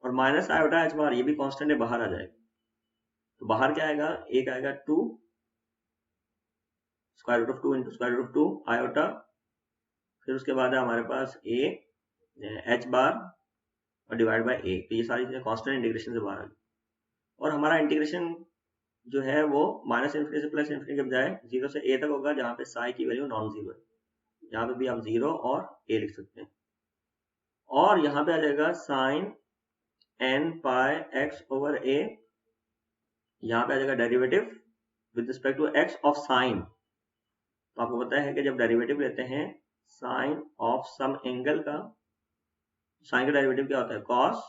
S1: और माइनस आयोटा h बार, ये भी कांस्टेंट है, बाहर आ जाएगा। तो बाहर क्या आएगा, एक आएगा 2 square root of 2 into square root of 2 iota, फिर उसके बाद है हमारे पास a h बार और डिवाइड बाय a। तो ये सारी चीजें कांस्टेंट इंटीग्रेशन से बाहर आ गई, और हमारा इंटीग्रेशन जो है वो माइनस इन्फिनिटी से प्लस इन्फिनिटी के बजाय 0 से a तक होगा, जहां पे साई की वैल्यू नॉन जीरो है। यहाँ पे भी आप 0 और a लिख सकते हैं, और यहाँ पे आ जाएगा sine n pi x over a, यहाँ पे आ जाएगा derivative with respect to x of sine. तो आपको पता है कि जब डेरिवेटिव लेते हैं साइन ऑफ सम एंगल का, साइन का डेरिवेटिव क्या होता है, cos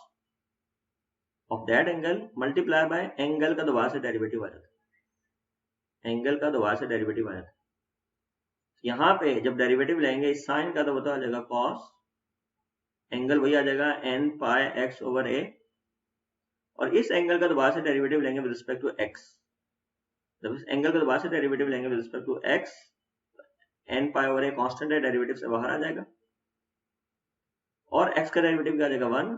S1: of that angle multiply by angle का दोबारा से डेरिवेटिव आ जाता है, एंगल का दोबारा से डेरिवेटिव आ जाता है। यहाँ पे जब डेरिवेटिव लेंगे इस साइन का, तो बता आ जाएगा कॉस, एंगल वही आ जाएगा n pi x over a, और इस एंगल का दोबारा से डेरिवेटिव लेंगे विद रिस्पेक्ट टू x। जब इस एंगल का दोबारा से डेरिवेटिव लेंगे with respect to x, n pi over a constant है, डेरिवेटिव से बाहर आ जाएगा, और x का डेरिवेटिव क्या आ जाएगा 1,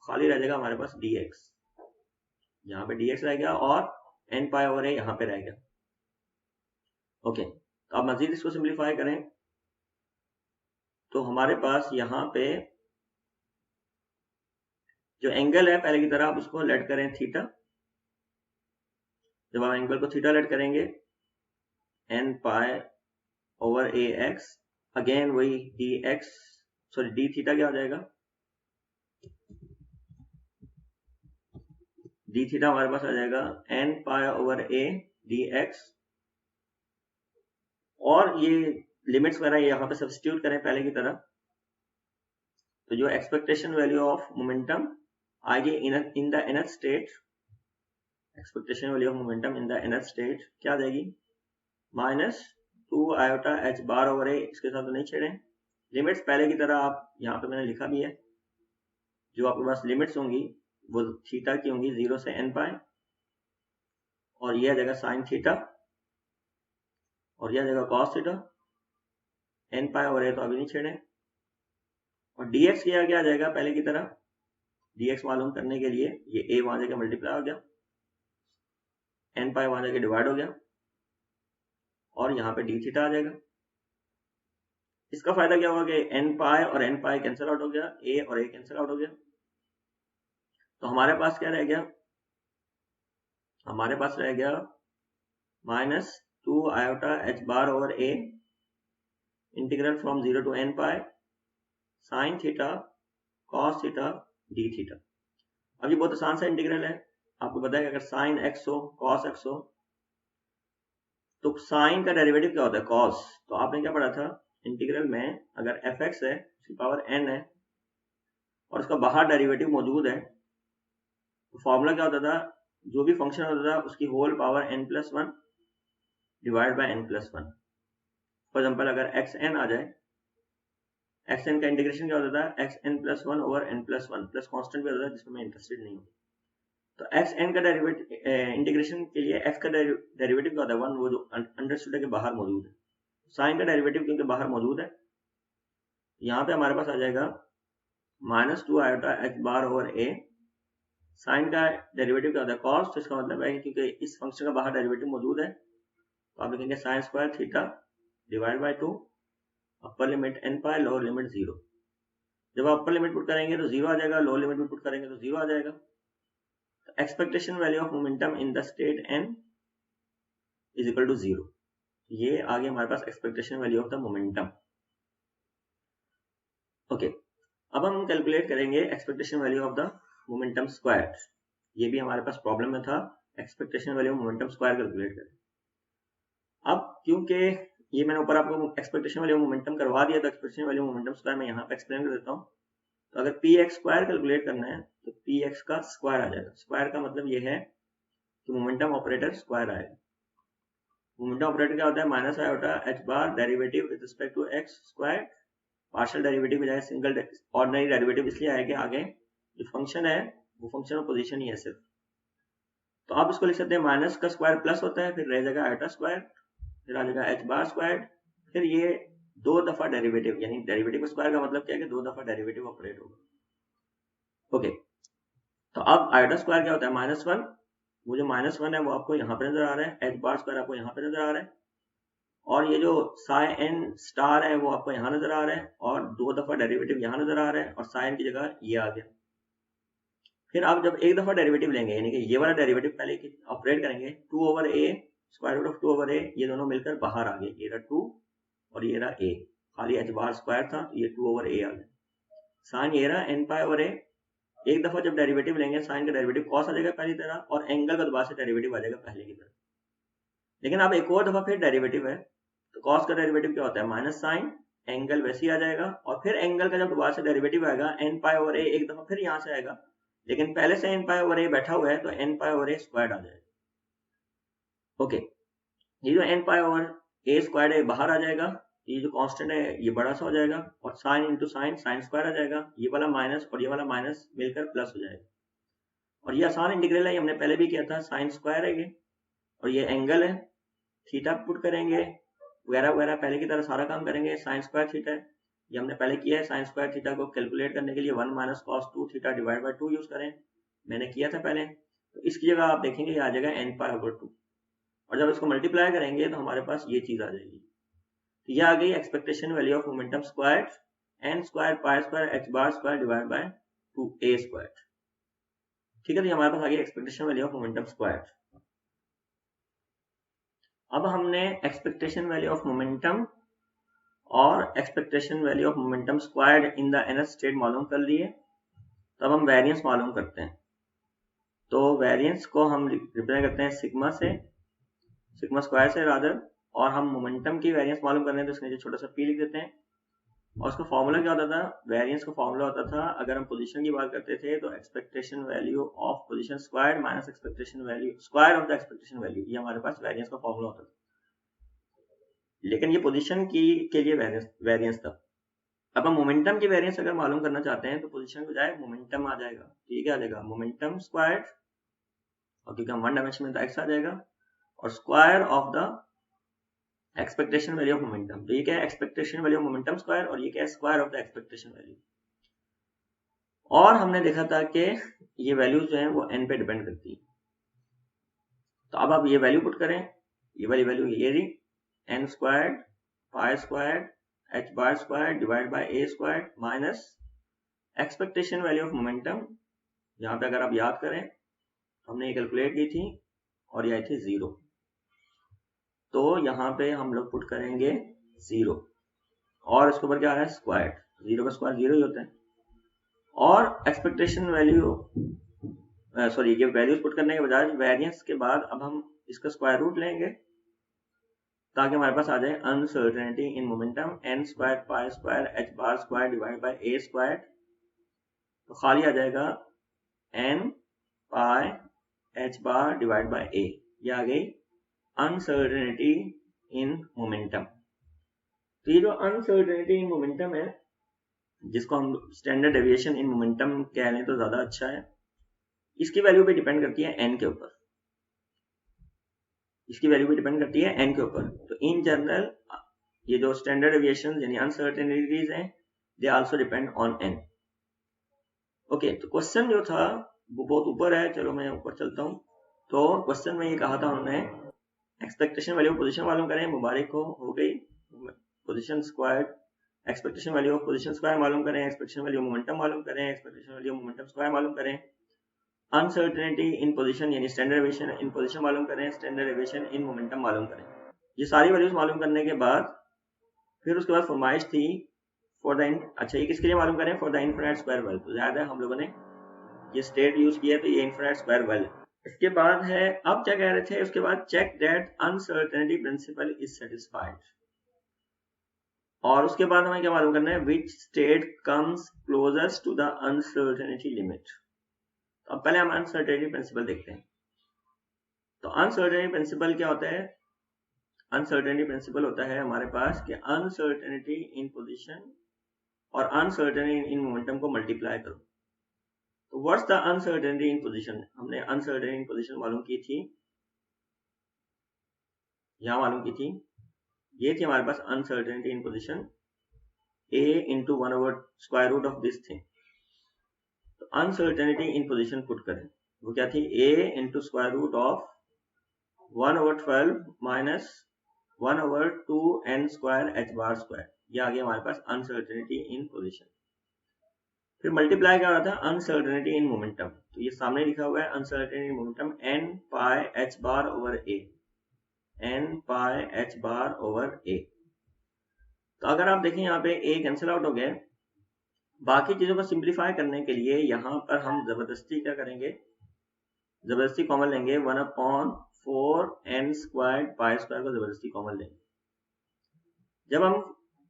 S1: खाली रह जाएगा हमारे पास dx, यहाँ पे dx रह गया, और n पाई ओवर a यहाँ पे रह गया। ओके, तो अब मजीद इसको सिंप्लीफाई करें तो हमारे पास यहाँ पे जो एंगल है पहले की तरह, आप उसको लेट करें थीटा। जब आप एंगल को थीटा लेट करेंगे n pi over a x, again वही dx, सॉरी d थीटा क्या हो जाएगा, d थीटा हमारे पास आ जाएगा n pi over a dx, और ये लिमिट्स वगैरह यहाँ पे सब्स्टिट्यूट करें पहले की तरह, तो जो एक्सपेक्टेशन वैल्यू ऑफ मोमेंटम आगे इन the nth state, expectation value of momentum in the nth state क्या आ जाएगी, minus 2 iota h bar over a। इसके साथ तो नहीं छेड़े, लिमिट्स पहले की तरह आप यहाँ पे मैंने लिखा भी है, जो आपके पास लिमिट्स होंगी वो थीटा की होंगी 0 से n पाई, और यह आ जाएगा साइन थीटा, और यह आ जाएगा cos theta, n pi over a तो अभी नहीं छेड़े, और dx क्या आ जाएगा पहले की तरह, dx मालूम करने के लिए ये a वहां जाके मल्टीप्लाई हो गया, n पाई वहां जाके डिवाइड हो गया, और यहाँ पे d थीटा आ जाएगा। इसका फायदा क्या होगा कि n पाई और n पाई कैंसिल आउट हो गया, a और a कैंसिल आउट हो गया, तो हमारे पास क्या रह गया, हमारे पास रह गया minus 2 iota h bar over a integral from 0 to n pi sine theta cos theta d theta. अब ये बहुत आसान सा इंटीग्रल है, आपको पता है कि अगर साइन x हो कॉस x हो तो साइन का डेरिवेटिव क्या होता है, कॉस। तो आपने क्या पढ़ा था इंटीग्रल में, अगर fx है उसकी पावर n है और उसका बाहर डेरिवेटिव मौजूद है, तो फॉर्मूला क्या होता था, जो भी फंक्शन होता था उसकी whole power n+1 divide by n+1। For example अगर xn आ जाए, xn का इंटीग्रेशन क्या होता था, xn+1 over n+1 plus constant भी होता था जिसमें मैं इंटरेस्टेड नहीं हूँ। तो xn का डेरिवेटिव इंटीग्रेशन के लिए x का डेरिवेटिव क्या होता है 1, वो जो अंडरस्टूड के बाहर मौजूद है। साइन का डेरिवेटिव क्योंकि बाहर मौजूद है, यहाँ पे हमारे पास आ जाएगा माइनस 2 आयोटा एच बार ओवर ए, साइन का डेरिवेटिव क्या होता है कॉस, तो इसका मतलब है क्योंकि इस फंक्शन का बाहर डेरिवेटिव मौजूद है तो आप लिखेंगे sign square theta divide by 2 upper limit n pi lower limit 0। जब आप अपर लिमिट पुट करेंगे तो 0 आ जाएगा, लोअर लिमिट भी पुट करेंगे तो 0 आ जाएगा। Expectation value of momentum in the state n is equal to 0। ये आगे हमारे पास expectation value of the momentum. Okay, अब हम कैलकुलेट करेंगे expectation value of the momentum square. ये भी हमारे पास प्रॉब्लम में था, expectation value of momentum square calculate करें। अब क्योंकि ये मैंने ऊपर आपको एक्सपेक्टेशन वैल्यू ऑफ मोमेंटम करवा दिया तो expectation value of momentum square मैं यहाँ पे एक्सप्लेन कर देता हूँ। तो अगर पी एक्स स्क्वायर कैलकुलेट करना है तो पी एक्स का स्क्वायर आ जाएगा। स्क्वायर का मतलब ये है कि मोमेंटम ऑपरेटर स्क्वायर आएगा। मोमेंटम ऑपरेटर क्या होता है, minus iota h bar derivative with respect to x square, partial derivative बजाय सिंगल ऑर्डिनरी डेरिवेटिव इसलिए आएगा, आगे जो फंक्शन है वो फंक्शन ऑफ पोजीशन ही है सिर्फ। तो आप इसको लिख सकते हैं माइनस का स्क्वायर प्लस होता है, फिर रह जाएगा आयोटा स्क्वायर, फिर आ जाएगा एच बार स्क्वायर, फिर ये 2 दफा डेरिवेटिव, यानी डेरिवेटिव स्क्वायर का मतलब क्या है कि 2 दफा डेरिवेटिव ऑपरेट होगा। ओके, तो अब आयोटा स्क्वायर क्या होता है -1, वो जो -1 है वो आपको यहाँ पे नजर आ रहा है, एच बार स्क्वायर आपको यहाँ पे नजर आ रहा है, और ये जो साइन एन स्टार है वो आपको यहाँ नजर आ रहा है, और 2 दफा डेरिवेटिव यहाँ नजर आ रहा है, और साइन की जगह ये आ गया। फिर आप जब एक दफा डेरिवेटिव लेंगे, यानी कि ये वाला डेरिवेटिव पहले ऑपरेट करेंगे, 2 over A, square root of 2 over A, ये दोनों मिलकर बाहर आ गए, ये रहा 2 और ये रहा ए, खाली एच बार स्क्वायर था तो ये 2 ओवर ए आ गया। साइन ये रहा एन पाई ओवर ए, एक दफा जब डेरिवेटिव लेंगे साइन का डेरिवेटिव कॉस आ जाएगा पहली तरह, और एंगल का दोबारा से डेरिवेटिव आ जाएगा पहले की तरह। लेकिन अब एक और दफा फिर डेरिवेटिव है तो कॉस का डेरिवेटिव क्या होता है माइनस साइन, एंगल वैसे ही आ जाएगा, और फिर एंगल का जब दोबारा से डेरिवेटिव आएगा एन पाई ओवर ए, एक दफा फिर यहाँ से आएगा, लेकिन पहले से एन पाई ओवर ए बैठा हुआ है तो एन पाई ओवर ए स्क्वायर्ड आ जाएगा। ओके, ये जो एन पाई ओवर ए स्क्वायर्ड है बाहर आ जाएगा, ये जो कांस्टेंट है ये बड़ा सा हो जाएगा, और sine into sine, sine square आ जाएगा, ये वाला माइनस और ये वाला माइनस मिलकर प्लस हो जाएगा। और ये आसान इंटीग्रल है, ये हमने पहले भी किया था, साइन स्क्वायर है ये, और ये एंगल है, थीटा पुट करेंगे वगैरह वगैरह, पहले की तरह सारा काम करेंगे। साइन स्क्वायर थीटा है, ये हमने पहले किया है। साइन स्क्वायर थीटा को कैलकुलेट करने के लिए 1 minus cos 2 theta divide by 2 use करें, मैंने किया था पहले। तो इसकी जगह आप देखेंगे ये आ जाएगा एन पाई ओवर 2, और जब इसको मल्टीप्लाई करेंगे तो हमारे पास ये चीज आ जाएगी। तो ये आ गई expectation value of momentum square, n square pi square h bar square divide by 2a square. ठीक है, तो हमारे पास आ गई expectation value of momentum square. अब हमने एक्सपेक्टेशन वैल्यू ऑफ मोमेंटम और expectation value of momentum squared in the nth state मालूम कर लिए। तब हम वेरिएंस मालूम करते हैं। तो वेरिएंस को हम रिप्रेजेंट करते हैं सिग्मा से, सिग्मा स्क्वायर से रादर, और हम मोमेंटम की वेरिएंस मालूम करने हैं तो इसके नीचे छोटा सा p लिख देते हैं। और उसका फॉर्मूला क्या होता था, वेरिएंस का फॉर्मूला होता था, अगर हम पोजीशन की बात करते थे तो expectation value of position squared minus expectation value square of the expectation value, ये हमारे पास वेरिएंस का फॉर्मूला होता था। लेकिन ये पोजीशन की के लिए वेरिएंस था। अब हम मोमेंटम की वेरिएंस अगर मालूम करना चाहते हैं तो पोजीशन के बजाय मोमेंटम आ जाएगा। ठीक है, आ जाएगा मोमेंटम स्क्वायर, और क्योंकि हम 1 डायमेंशन में तो x आ जाएगा, और square of the expectation value of momentum. तो ये क्या है, expectation value of momentum square, और ये क्या है, square of the expectation value. और हमने देखा था कि ये वैल्यूज जो है वो n पे डिपेंड करती है। तो अब आप ये वैल्यू पुट करें, ये वाली वैल्यू ये रही, n squared pi squared h bar square divide bye a square minus expectation value of momentum. यहाँ पे अगर आप याद करें हमने ये कैलकुलेट की थी और ये आई थी 0, तो यहाँ पे हम लोग पुट करेंगे 0, और इसके ऊपर क्या आ रहा है स्क्वायर, 0 का स्क्वायर 0 ही होता है। और एक्सपेक्टेशन वैल्यू सॉरी, ये वैल्यूज पुट करने के बजाय वेरिएंस के बाद अब हम इसका स्क्वायर रूट लेंगे ताकि हमारे पास आ जाए uncertainty in momentum, n square pi square h bar square divide bye a square. तो खाली आ जाएगा n pi h bar divide by a, ये आ गई अनसर्टेनिटी इन मोमेंटम। तो ये जो अनसर्टेनिटी इन मोमेंटम है, जिसको हम स्टैंडर्ड डेविएशन इन मोमेंटम कह लें तो ज्यादा अच्छा है, इसकी वैल्यू पे डिपेंड करती है n के ऊपर, इसकी वैल्यू भी डिपेंड करती है n के ऊपर। तो इन जनरल ये जो स्टैंडर्ड डेविएशन यानी अनसर्टेनिटीज हैं, they also depend on n। Okay, तो क्वेश्चन जो था वो बहुत ऊपर है, चलो मैं ऊपर चलता हूँ। तो क्वेश्चन में ये कहा था हमने एक्सपेक्टेशन वैल्यू ऑफ पोजीशन मालूम करें, मुबारक हो गई। Position square, expectation value of position square मालूम करें, एक्सपेक्टेशन वैल्यू मोमेंटम मालूम करें, एक्सपेक्टेशन वैल्यू मोमेंटम स्क्वायर मालूम करें, अनसर्टेनिटी इन पोजीशन यानी स्टैंडर्ड एविएशन इन पोजीशन मालूम करें, स्टैंडर्ड एविएशन इन मोमेंटम मालूम करें। ये सारी वैल्यूज मालूम करने के बाद फिर उसके बाद फरमाइश थी फॉर द, अच्छा ये किसके लिए मालूम करें, for the infinite square well. तो याद है हम लोगों ने ये स्टेट यूज किया, तो ये इनफिनिट स्क्वायर वेल। इसके बाद है, अब क्या कह रहे थे, उसके बाद check that uncertainty principle is satisfied, और उसके बाद हमें क्या मालूम करना है, which state comes closest to the uncertainty limit. अब पहले हम अनसर्टेनिटी प्रिंसिपल देखते हैं। तो अनसर्टेनिटी प्रिंसिपल क्या होता है, अनसर्टेनिटी प्रिंसिपल होता है हमारे पास कि अनसर्टेनिटी इन पोजीशन और अनसर्टेनिटी इन मोमेंटम को मल्टीप्लाई करो। तो what's the uncertainty in position, हमने अनसर्टेनिटी इन पोजीशन मालूम की थी, यहां मालूम की थी, ये थी हमारे पास uncertainty in position a into 1/√√ of this thing. तो अनसर्टेनिटी इन पोजीशन पुट करें, वो क्या थी, a into √√ of 1/12 minus 1/2n square h bar square. ये आ गया हमारे पास अनसर्टेनिटी इन पोजीशन। फिर मल्टीप्लाई क्या हो रहा था, अनसर्टेनिटी इन मोमेंटम। तो ये सामने लिखा हुआ है uncertainty in momentum n pi h bar over a, n pi h bar over a। तो अगर आप देखें यहाँ पे a कैंसिल आउट हो गया, बाकी चीजों को सिंप्लीफाई करने के लिए यहाँ पर हम जबरदस्ती क्या करेंगे, जबरदस्ती कॉमन लेंगे, 1/4n स्क्वायर पाई स्क्वायर को जबरदस्ती कॉमन लेंगे। जब हम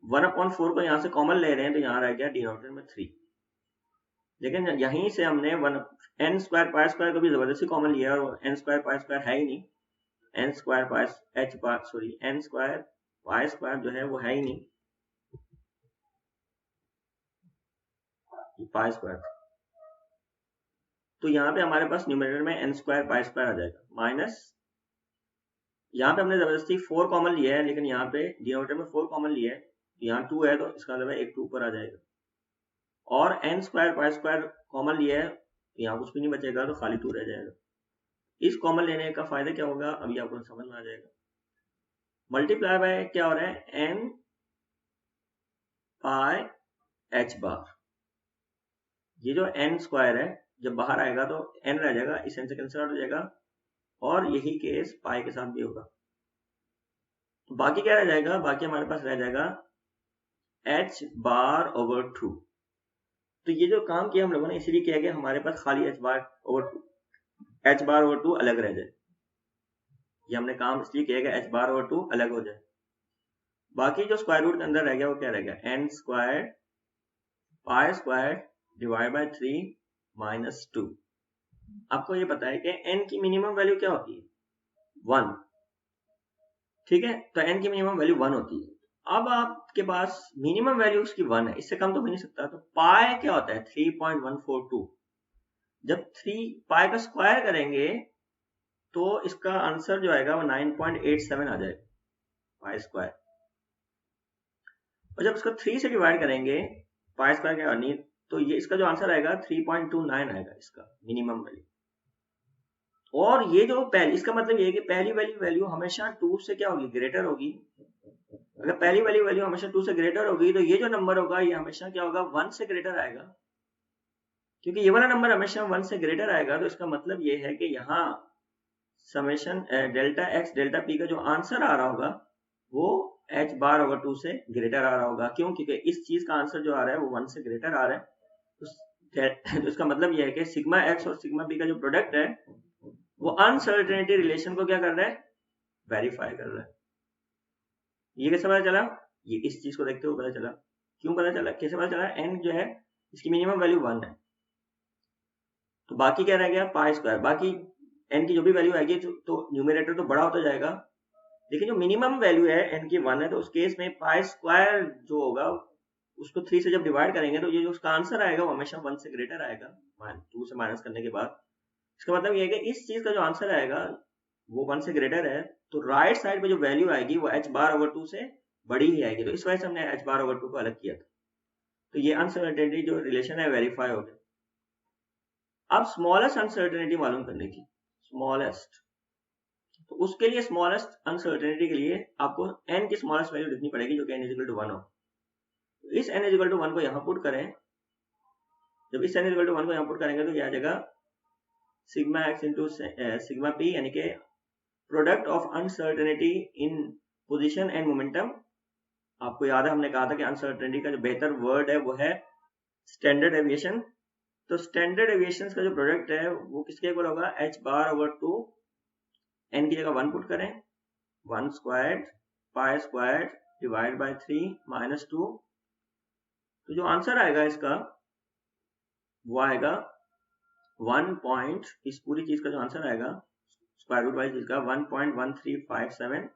S1: 1/4 को यहाँ से कॉमन ले रहे हैं तो यहाँ रह गया डिनोमिनेटर में 3, लेकिन यहीं से हमने n स्क्वायर पाई स्क्वायर को भी जबरदस्ती कॉमन लिया और n स्क्वायर पाई स्क्वायर है ही नहीं, n square pi h bar sorry n square pi square जो है वो है ही नहीं, पाई स्क्वायर। तो यहाँ पे हमारे पास न्यूमरेटर में n स्क्वायर पाई स्क्वायर आ जाएगा, माइनस यहाँ पे हमने जबरदस्ती 4 कॉमन लिया है, लेकिन यहाँ पे डिनोमिनेटर में 4 कॉमन लिया है, यहाँ 2 है तो इसका मतलब है एक 2 ऊपर आ जाएगा, और n square pi square common लिया है, यहाँ कुछ भी नहीं बचेगा तो खाली 2 रह जाएगा। इस कॉमन लेने का फायदा क्या होगा, अभी आपको समझ में आ जाएगा। मल्टीप्लाई बाय क्या हो रहा है, n पाई h बार, ये जो n स्क्वायर है जब बाहर आएगा तो n रह जाएगा, इस n से कैंसिल आउट हो जाएगा, और यही केस पाई के साथ भी होगा। तो बाकी क्या रह जाएगा, बाकी हमारे पास रह जाएगा h बार ओवर 2। तो ये जो काम किया हम लोगों ने इसलिए किया कि हमारे पास खाली h बार ओवर 2 अलग रह जाए। ये हमने काम इसलिए किया कि h बार ओवर 2 अलग हो जाए। बाकी जो स्क्वायर रूट के अंदर रह गया वो क्या रह गया, n square pi square divide bye 3 minus 2। आपको ये पता है कि n की मिनिमम वैल्यू क्या होती है, 1, ठीक है, तो n की मिनिमम वैल्यू 1 होती है। अब आपके पास मिनिमम वैल्यू उसकी 1 है, इससे कम तो हो नहीं सकता, तो पाई क्या होता है 3.142। जब 3 पाई का स्क्वायर करेंगे तो इसका आंसर जो आएगा वो 9.87 आ जाएगा पाई स्क्वायर, और जब इसको 3 से डिवाइड करेंगे पाई स्क्वायर क्या नहीं, तो ये इसका जो आंसर आएगा 3.29 आएगा इसका मिनिमम वैल्यू। और ये जो पहली, इसका मतलब ये है कि पहली वाली वैल्यू हमेशा 2 से क्या होगी, ग्रेटर होगी। अगर पहली वाली वैल्यू हमेशा 2 से ग्रेटर होगी तो ये जो नंबर होगा ये हमेशा क्या होगा, 1 से ग्रेटर आएगा। क्योंकि ये वाला नंबर हमेशा 1 से ग्रेटर आएगा तो इसका मतलब ये है कि यहाँ summation delta x delta P का जो आंसर आ रहा होगा वो h बार ओवर 2 से ग्रेटर आ रहा होगा। क्यों, क्योंकि इस चीज का आंसर जो आ रहा है वो 1 से ग्रेटर आ रहा है। तो इसका मतलब ये है कि सिग्मा एक्स और सिग्मा पी का जो प्रोडक्ट है वो अनसर्टेनिटी रिलेशन को क्या कर रहा है, वेरीफाई कर रहा है। ये कैसे पता चला, ये इस चीज को देखते हुए पता चला। क्यों पता चला, कैसे पता चला, n जो है इसकी मिनिमम वैल्यू 1 है, तो बाकी क्या रह गया, पाई स्क्वायर। बाकी n की जो भी वैल्यू आएगी तो न्यूमरेटर तो बड़ा होता जाएगा, लेकिन जो मिनिमम वैल्यू है n की 1 है, तो उस केस में पाई स्क्वायर जो होगा उसको 3 से जब डिवाइड करेंगे तो ये जो उसका आंसर आएगा वो हमेशा 1 से ग्रेटर आएगा, 2 से माइनस करने के बाद। इसका मतलब ये है कि इस चीज का जो आंसर आएगा वो 1 से ग्रेटर है, तो राइट साइड पे जो वैल्यू आएगी वो h बार ओवर 2 से बड़ी ही आएगी। तो इस वजह से हमने h बार ओवर 2 को अलग किया था। तो ये अनसर्टेनिटी जो रिलेशन है वेरीफाई हो गया। अब स्मॉलेस्ट अनसर्टेनिटी मालूम करनी थी, स्मॉलेस्ट। तो उसके लिए स्मॉलेस्ट अनसर्टेनिटी के लिए आपको n की स्मॉलेस्ट वैल्यू लिखनी पड़ेगी, जो कि n इक्वल टू 1 हो। तो इस n इक्वल टू 1 को यहाँ पुट करें। जब इस n इक्वल टू 1 को यहाँ पुट करेंगे तो क्या आ जाएगा, sigma x into sigma p, यानी कि product of uncertainty in position and momentum. आपको याद है हमने कहा था कि अनसर्टेनिटी का जो बेहतर वर्ड है वो है स्टैंडर्ड एविएशन। तो स्टैंडर्ड एविएशन का जो प्रोडक्ट है वो किसके इक्वल होगा, h बार ओवर 2, n की जगह 1 पुट करें, 1 squared pi squared divide by 3 minus 2। तो जो आंसर आएगा इसका वो आएगा 1 इस पूरी चीज का जो आंसर आएगा स्क्वायर रूट वाइज इसका 1.1357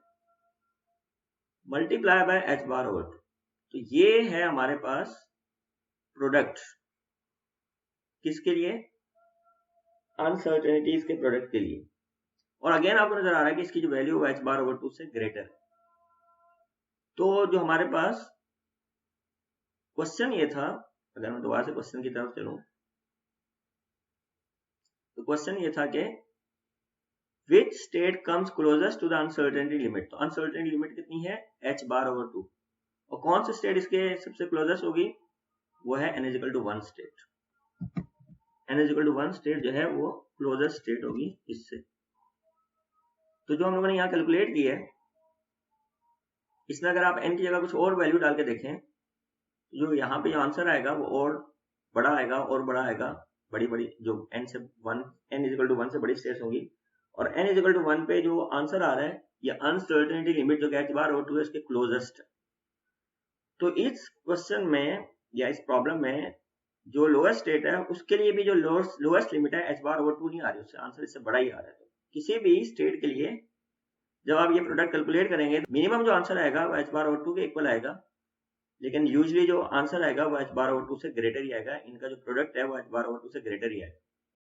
S1: multiply by h bar over 2। तो ये है हमारे पास प्रोडक्ट किसके लिए, अनसर्टेनिटीज के प्रोडक्ट के लिए। और अगेन आपको नजर आ रहा है कि इसकी जो वैल्यू है h बार ओवर 2 से ग्रेटर है। तो जो हमारे पास क्वेश्चन ये था, अगर मैं दोबारा से क्वेश्चन की तरफ चलूं तो क्वेश्चन ये था कि which state comes closest to the uncertainty limit. तो अनसर्टेनिटी लिमिट कितनी है, h बार ओवर 2, और कौन सी स्टेट इसके सबसे क्लोजेस्ट होगी, वो है n equal to 1 state. n equal to 1 state जो है वो क्लोजेस्ट स्टेट होगी इससे। तो जो हम लोगों ने यहाँ कैलकुलेट की है, इसमें अगर आप n की जगह कुछ और वैल्यू डाल के देखें, जो यहाँ पे जो आंसर आएगा वो और बड़ा आएगा, और बड़ा आएगा, बड़ी बड़ी जो n इक्वल टू 1 से बड़ी स्टेट्स होंगी। और n इक्वल टू 1 पे जो आंसर आ रहा है ये अनसर्टेनिटी लिमिट जो h बार ओवर 2 है इसके क्लोजेस्ट है। तो इस क्वेश्चन में या इस प्रॉब्लम में जो लोएस्ट स्टेट है उसके लिए भी जो लोएस्ट लिमिट है h बार ओवर 2 नहीं आ रही, उससे आंसर इससे बड़ा ही आ रहा है। तो किसी भी स्टेट के लिए जब आप ये प्रोडक्ट कैलकुलेट करेंगे मिनिमम जो आंसर आएगा वो h बार ओवर 2 के इक्वल आएगा, लेकिन यूजली जो आंसर आएगा वो h बार ओवर 2 से ग्रेटर ही आएगा। इनका जो प्रोडक्ट है वो h बार ओवर 2 से ग्रेटर ही आएगा।